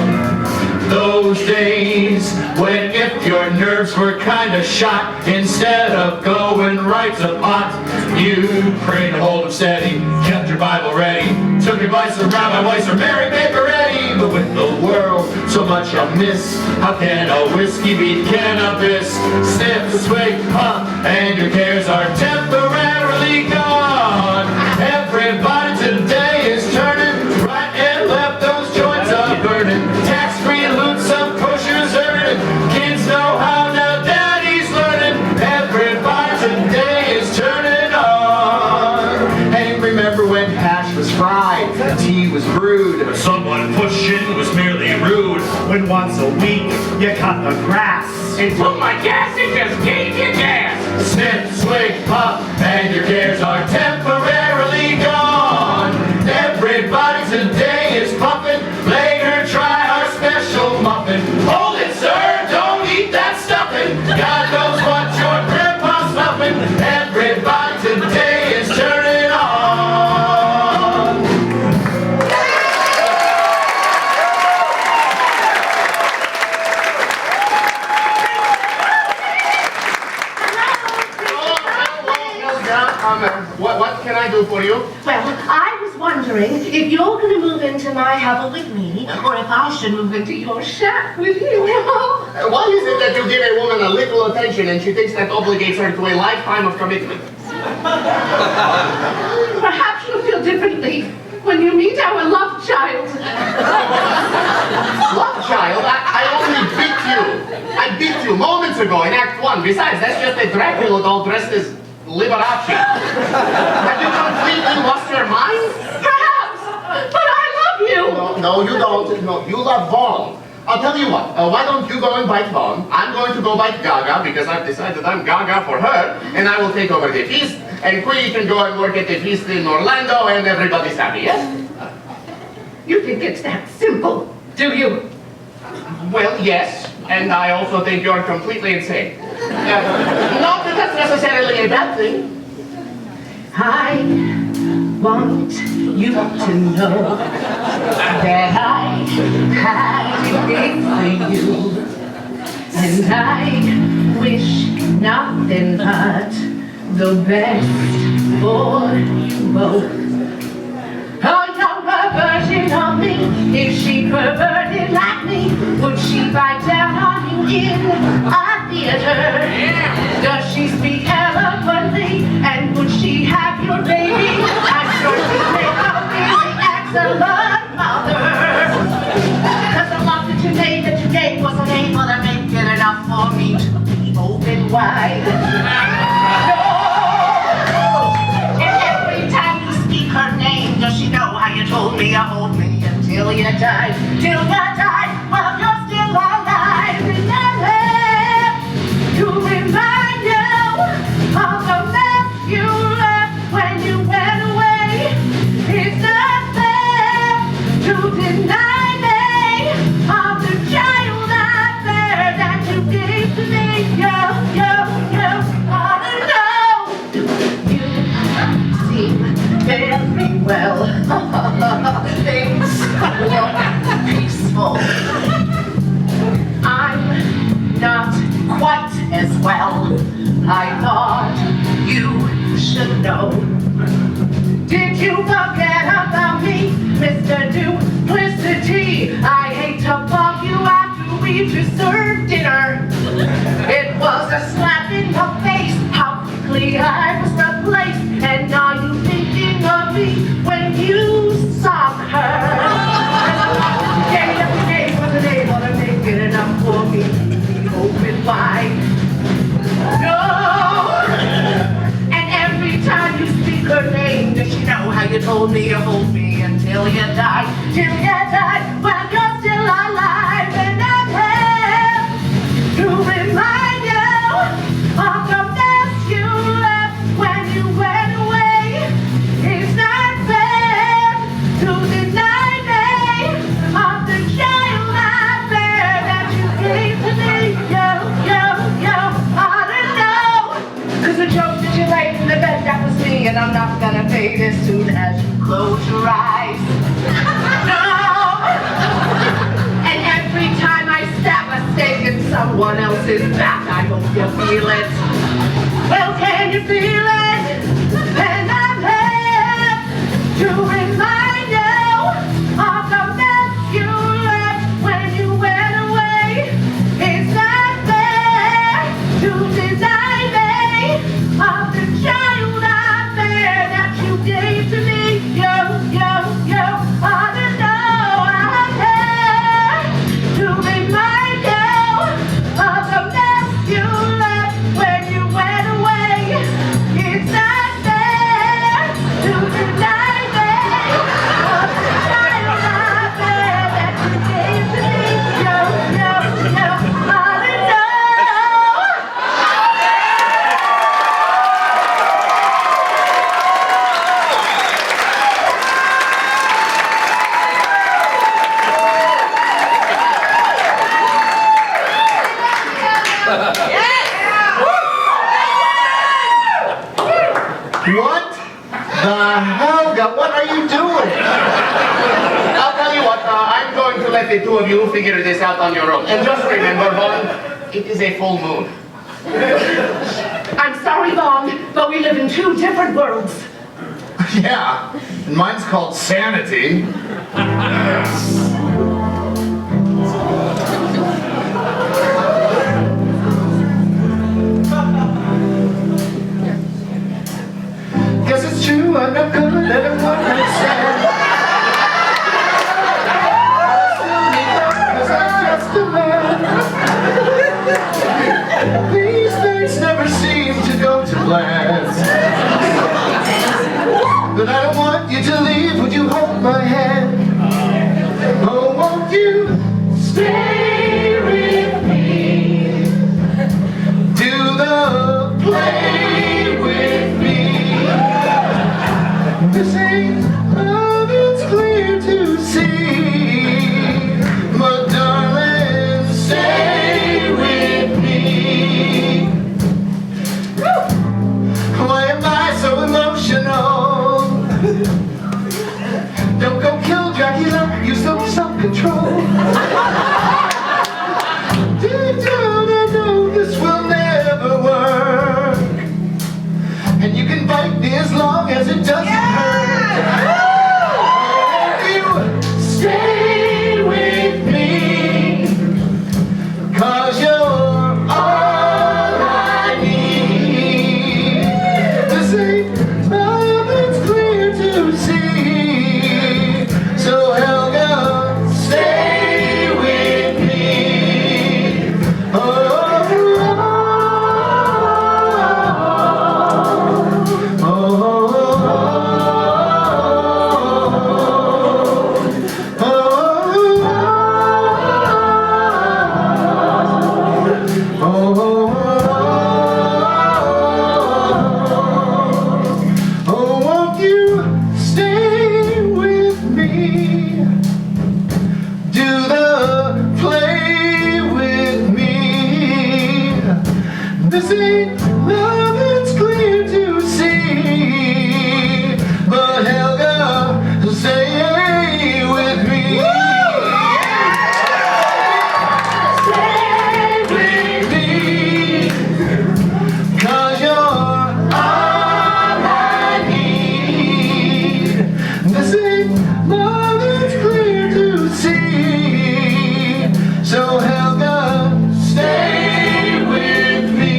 Those days when if your nerves were kinda shot, instead of going right to pot, you prayed a hold of steady, kept your Bible ready, took advice from Rabbi Weiss or Mary Baker Eddy. But with the world so much amiss, how can a whiskey beat cannabis? Sniff, swig, puff, and your cares are temporarily gone. Everybody today is turning right and left, those joints are burning. Tax-free loot, some pushers earning. Kids know how, now daddy's learning. Everybody today is turning on. Hey, remember when hash was fried and tea was brewed? When someone pushing was merely rude. When once a week you cut the grass. And put my gas, it just gave you gas. Snip, swig, puff, and your cares are temporarily gone. Everybody today is puffing. Later, try our special muffin. Hold it, sir, don't eat that stuffing. God knows what your grandpa's stuffing. Everybody today is turning on. What can I do for you? Well, I was wondering if you're going to move into my hovel with me, or if I should move into your shack with you. Why is it that you give a woman a little attention and she thinks that obligates her to a lifetime of commitment? Perhaps you'll feel differently when you meet our love child. Love child? I only beat you. I beat you moments ago in Act 1. Besides, that's just a Dracula doll dressed as Liberace. Have you completely lost your mind? Perhaps, but I love you. No, you don't. No, you love Vaughn. I'll tell you what, why don't you go and bite Vaughn? I'm going to go bite Gaga because I've decided I'm Gaga for her, and I will take over the feast, and Queenie can go and work at the feast in Orlando, and everybody's happy, yes? You think it's that simple, do you? Well, yes, and I also think you're completely insane. Not that that's necessarily a bad thing. I want you to know that I had it for you, and I wish nothing but the best for you both. A younger version of me, if she perverted like me, would she bite down on you in a theater? Does she speak eloquently, and would she have your baby? I'm sure she'd make a really excellent mother. Cause the love that you gave wasn't able to make it enough for me to be open wide. Her name, does she know how you told me you hold me until you died? Till you died, well you're still alive. Remember to remind you of the mess you left when you went away. It's not fair to deny me of the child out there that you gave to me. Very well. Things look peaceful. I'm not quite as well. I thought you should know. Did you forget about me, Mr. Duplicity? I hate to bug you after we just served dinner. It was a slap in the face, how quickly I was replaced. And are you thinking of me when you saw her? Day after day wasn't able to make it enough for me to open wide. No! And every time you speak her name, does she know how you told me to hold me until you died? Till you died, well you're still alive. And I'm here to remind you of the mess you left when you went away. It's not fair to deny me of the child out there that you gave to me. I don't know. Cause the joke that you laid in the bed, that was me, and I'm not gonna fade as soon as you close your eyes. No! And every time I stab a stake in someone else's back, I hope you feel it. Well, can you feel it? And I'm here to remind you of the mess you left when you went away. It's not fair to deny me of the child out there that you gave to me. I don't know. I'm here to remind you of the mess you left when you went away. It's not fair to deny me of the child out there that you gave to me. I don't know. What the Helga? What are you doing? I'll tell you what, I'm going to let the two of you figure this out on your own. And just remember, Vaughn, it is a full moon. I'm sorry, Vaughn, but we live in two different worlds. Yeah, and mine's called sanity. Guess it's true, I'm not gonna let him walk outside. Cause I'm just a man. These things never seem to go to plan. But I don't want you to leave, would you hold my hand? Oh, won't you stay? the play with me. This ain't love, it's clear to see. But darling, stay with me. Why am I so emotional? Don't go kill Dracula, use some self-control. Deep down I know this will never work. And you can bite me as long as it doesn't hurt. You stay with me, 'cause you're all I need. This ain't love, it's clear to see. So Helga, stay with me. Oh, won't you stay with me? Do the play with me. This ain't love, it's clear to see. But Helga, stay with me. Stay with me, 'cause you're all I need. This ain't love, it's clear to see. So Helga, stay with me.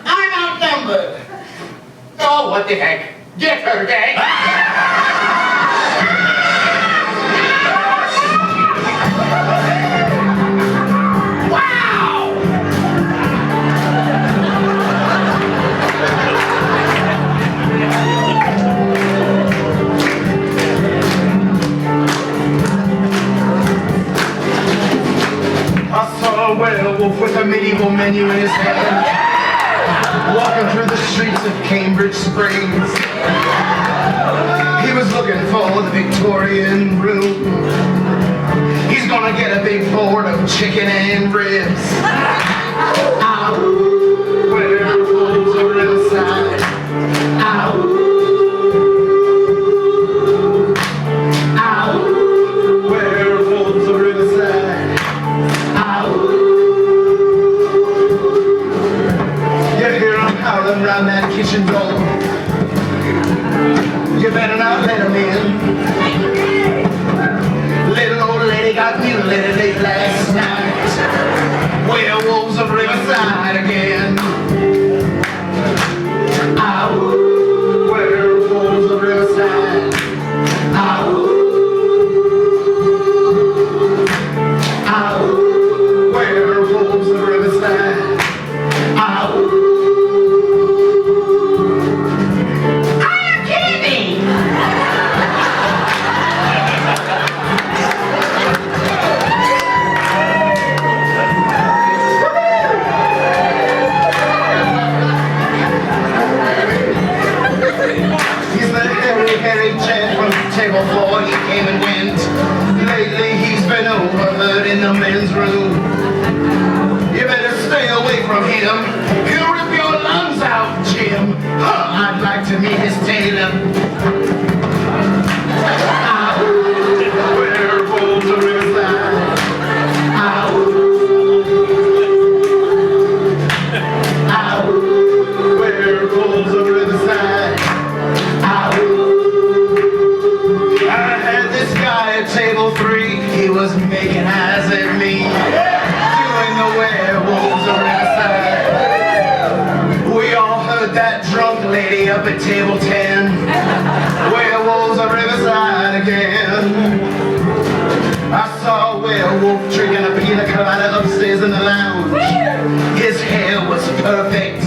I'm outnumbered. Oh, what the heck? Get her, gang! Wow! I saw a werewolf with a medieval menu in his hand, walking through the streets of Cambridge Springs. He was looking for the Victorian room. He's gonna get a big board of chicken and ribs. Ow, werewolves are Riverside. Ow, ow, werewolves are Riverside. Ow. You hear them howling round that kitchen door. You better not let them in. Little old lady got mutilated late last night. Werewolves of Riverside again. Ow. Werewolves of Riverside. Ow. Ow. Werewolves of Riverside. Ow. I am kidding! He's the hairy gent from table 4. He came and went. Lately he's been overheard in the men's room. You better stay away from him. He'll rip your lungs out, Jim. I'd like to meet his tailor. Ow. Werewolves of Riverside. Ow. Ow. Werewolves of Riverside. Ow. I had this guy at table 3. He was making eyes at me, doing the werewolves of Riverside. We all heard that drunk lady up at table 10. Werewolves of Riverside again. I saw a werewolf drinking a pina colada upstairs in the lounge. His hair was perfect.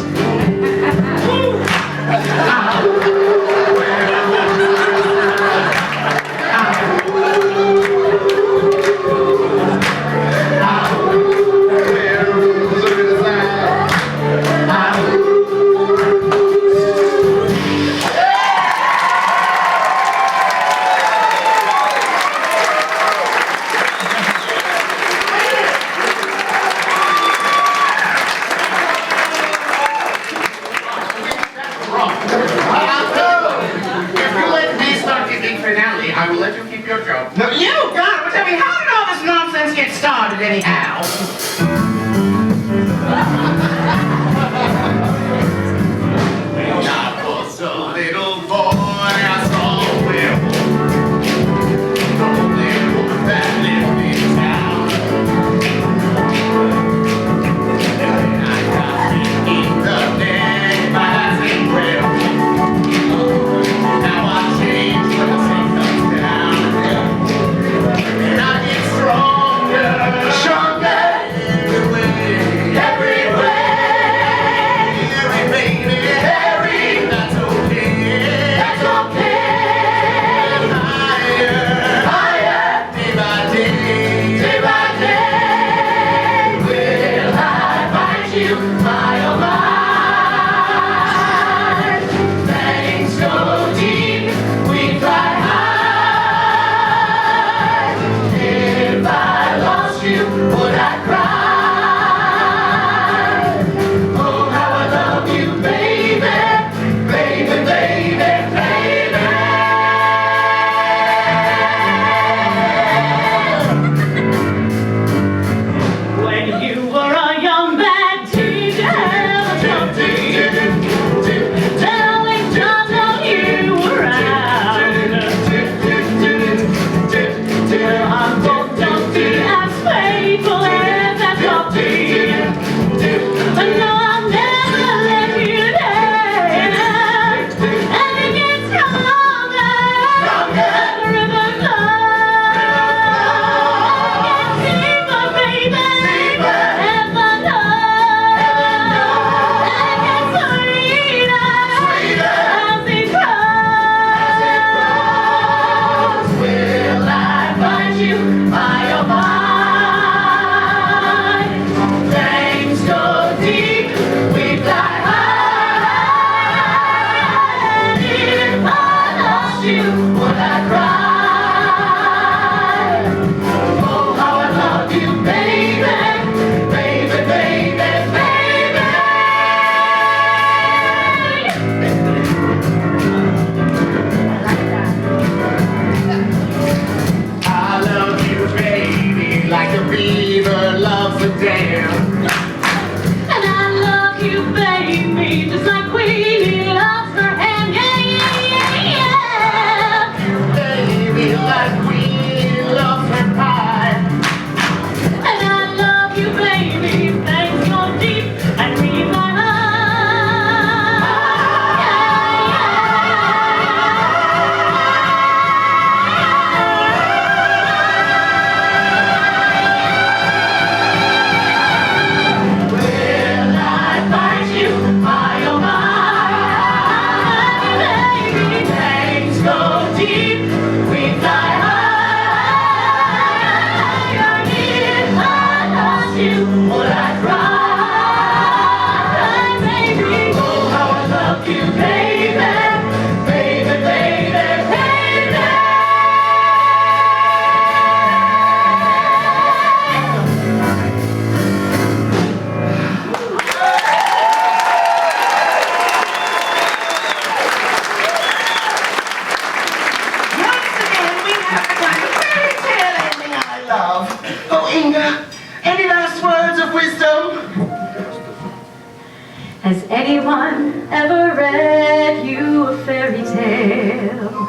ever read you a fairy tale.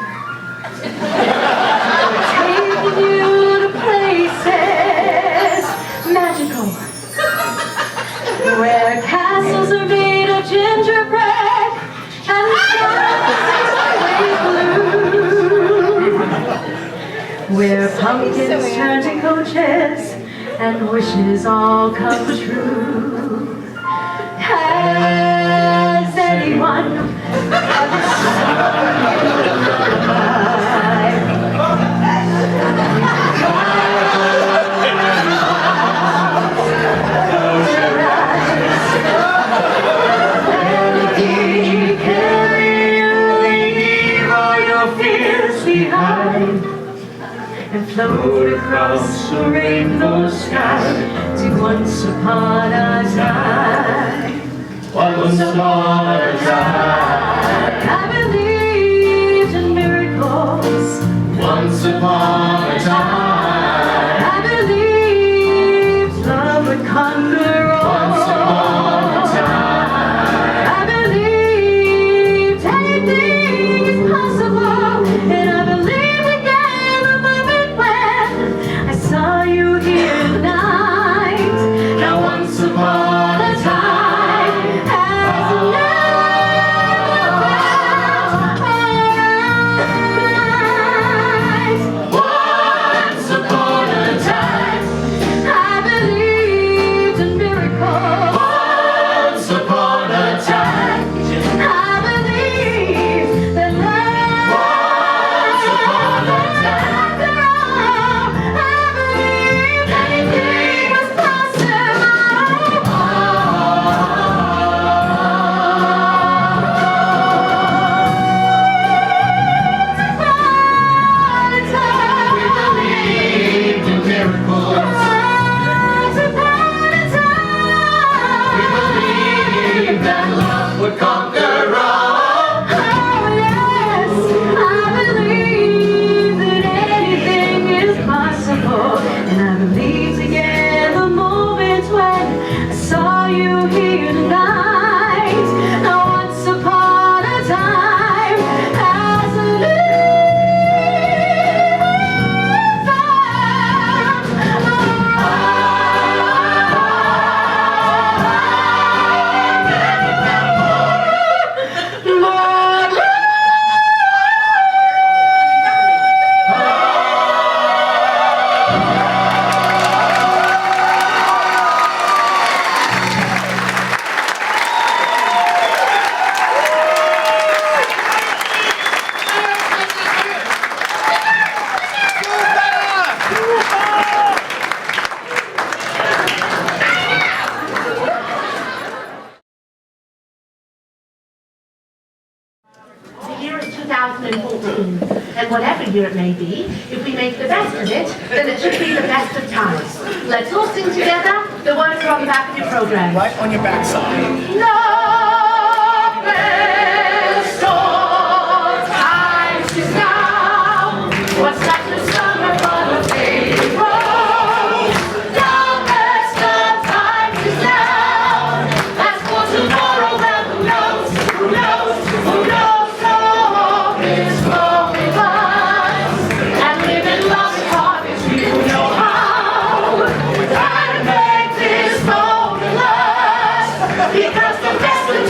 Taking you to places magical, where castles are made of gingerbread and the skies always blue, where pumpkins turn to coaches and wishes all come true. Has anyone ever and float across the rainbow sky to once upon a time. Once upon a time. I believed in miracles. Once upon a time. I believed love would conquer all. Once upon a time. I believed anything is possible, and I believed again the moment when I saw you here tonight. Now once upon a time has never felt alright. Once upon a time I believed in miracles. Once upon a time I believed that love. Once upon a time I believed anything was would conquer all. Oh yes, I believe that anything is possible, and I believed again the moment when I saw you here tonight. Now once upon a time, as a The year is 2014, and whatever year it may be, if we make the best of it, then it should be the best of times. Let's all sing together. The words are on the back of your program. Right on your backside. No best of times is now. What's that to summer for the baby rose? No best of times is now. As for tomorrow, well, who knows? Who knows? Who knows? So is flowing by. And living love is hard if you know how. And make this moment last. Because the best of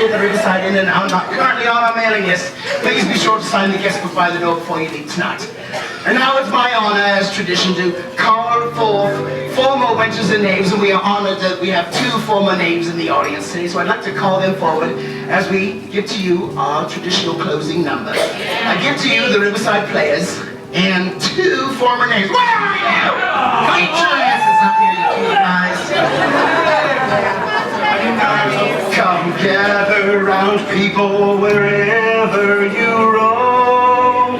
at the Riverside Inn and are not currently on our mailing list, please be sure to sign the guest book by the door before you leave tonight. And now it's my honor, as tradition do, call forth former wenches and names, and we are honored that we have 2 former names in the audience today, so I'd like to call them forward as we give to you our traditional closing number. I give to you the Riverside Players and 2 former names. Where are you? Come get your asses up here, you 2 guys. Come gather round, people, wherever you roam,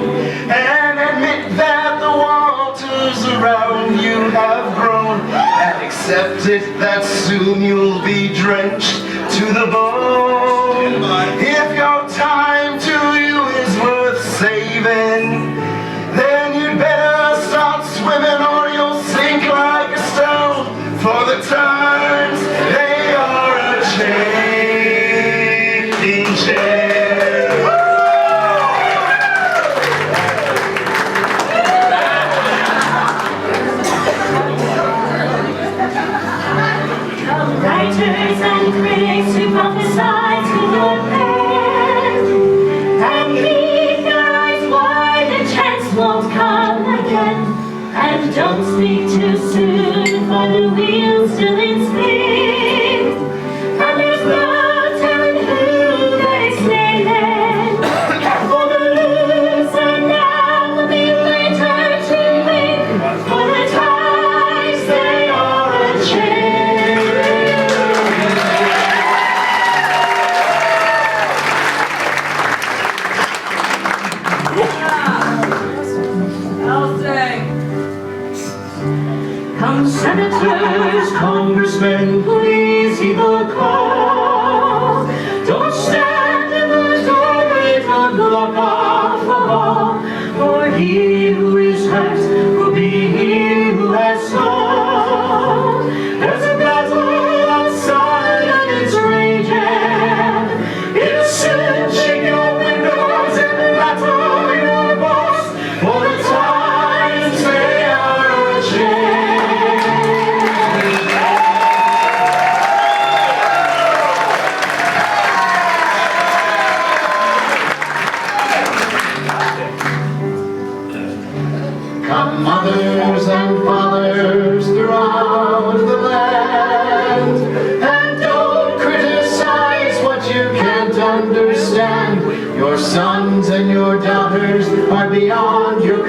and admit that the waters around you have grown, and accept it that soon you'll be drenched to the bone. If your time to you is worth saving, then you'd better start swimming or you'll sink like a stone, for the times they are a-changing. Writers and critics who prophesy to your pen, and keep your eyes wide, the chance won't come again. And don't speak too soon, for the wheel's still in spin, and there's no telling who that is naming. For the loser now will be later to win, for the times they are a-changing. Come senators, congressmen, please heed the call. Don't stand in the doorway to block off the hall, for he who is hurt will be he who has stalled. There's a battle outside and it's raging. Innocent, shake your windows and rattle your bars, for the times they are a-changing. Come mothers and fathers throughout the land, and don't criticize what you can't understand. Your sons and your daughters are beyond your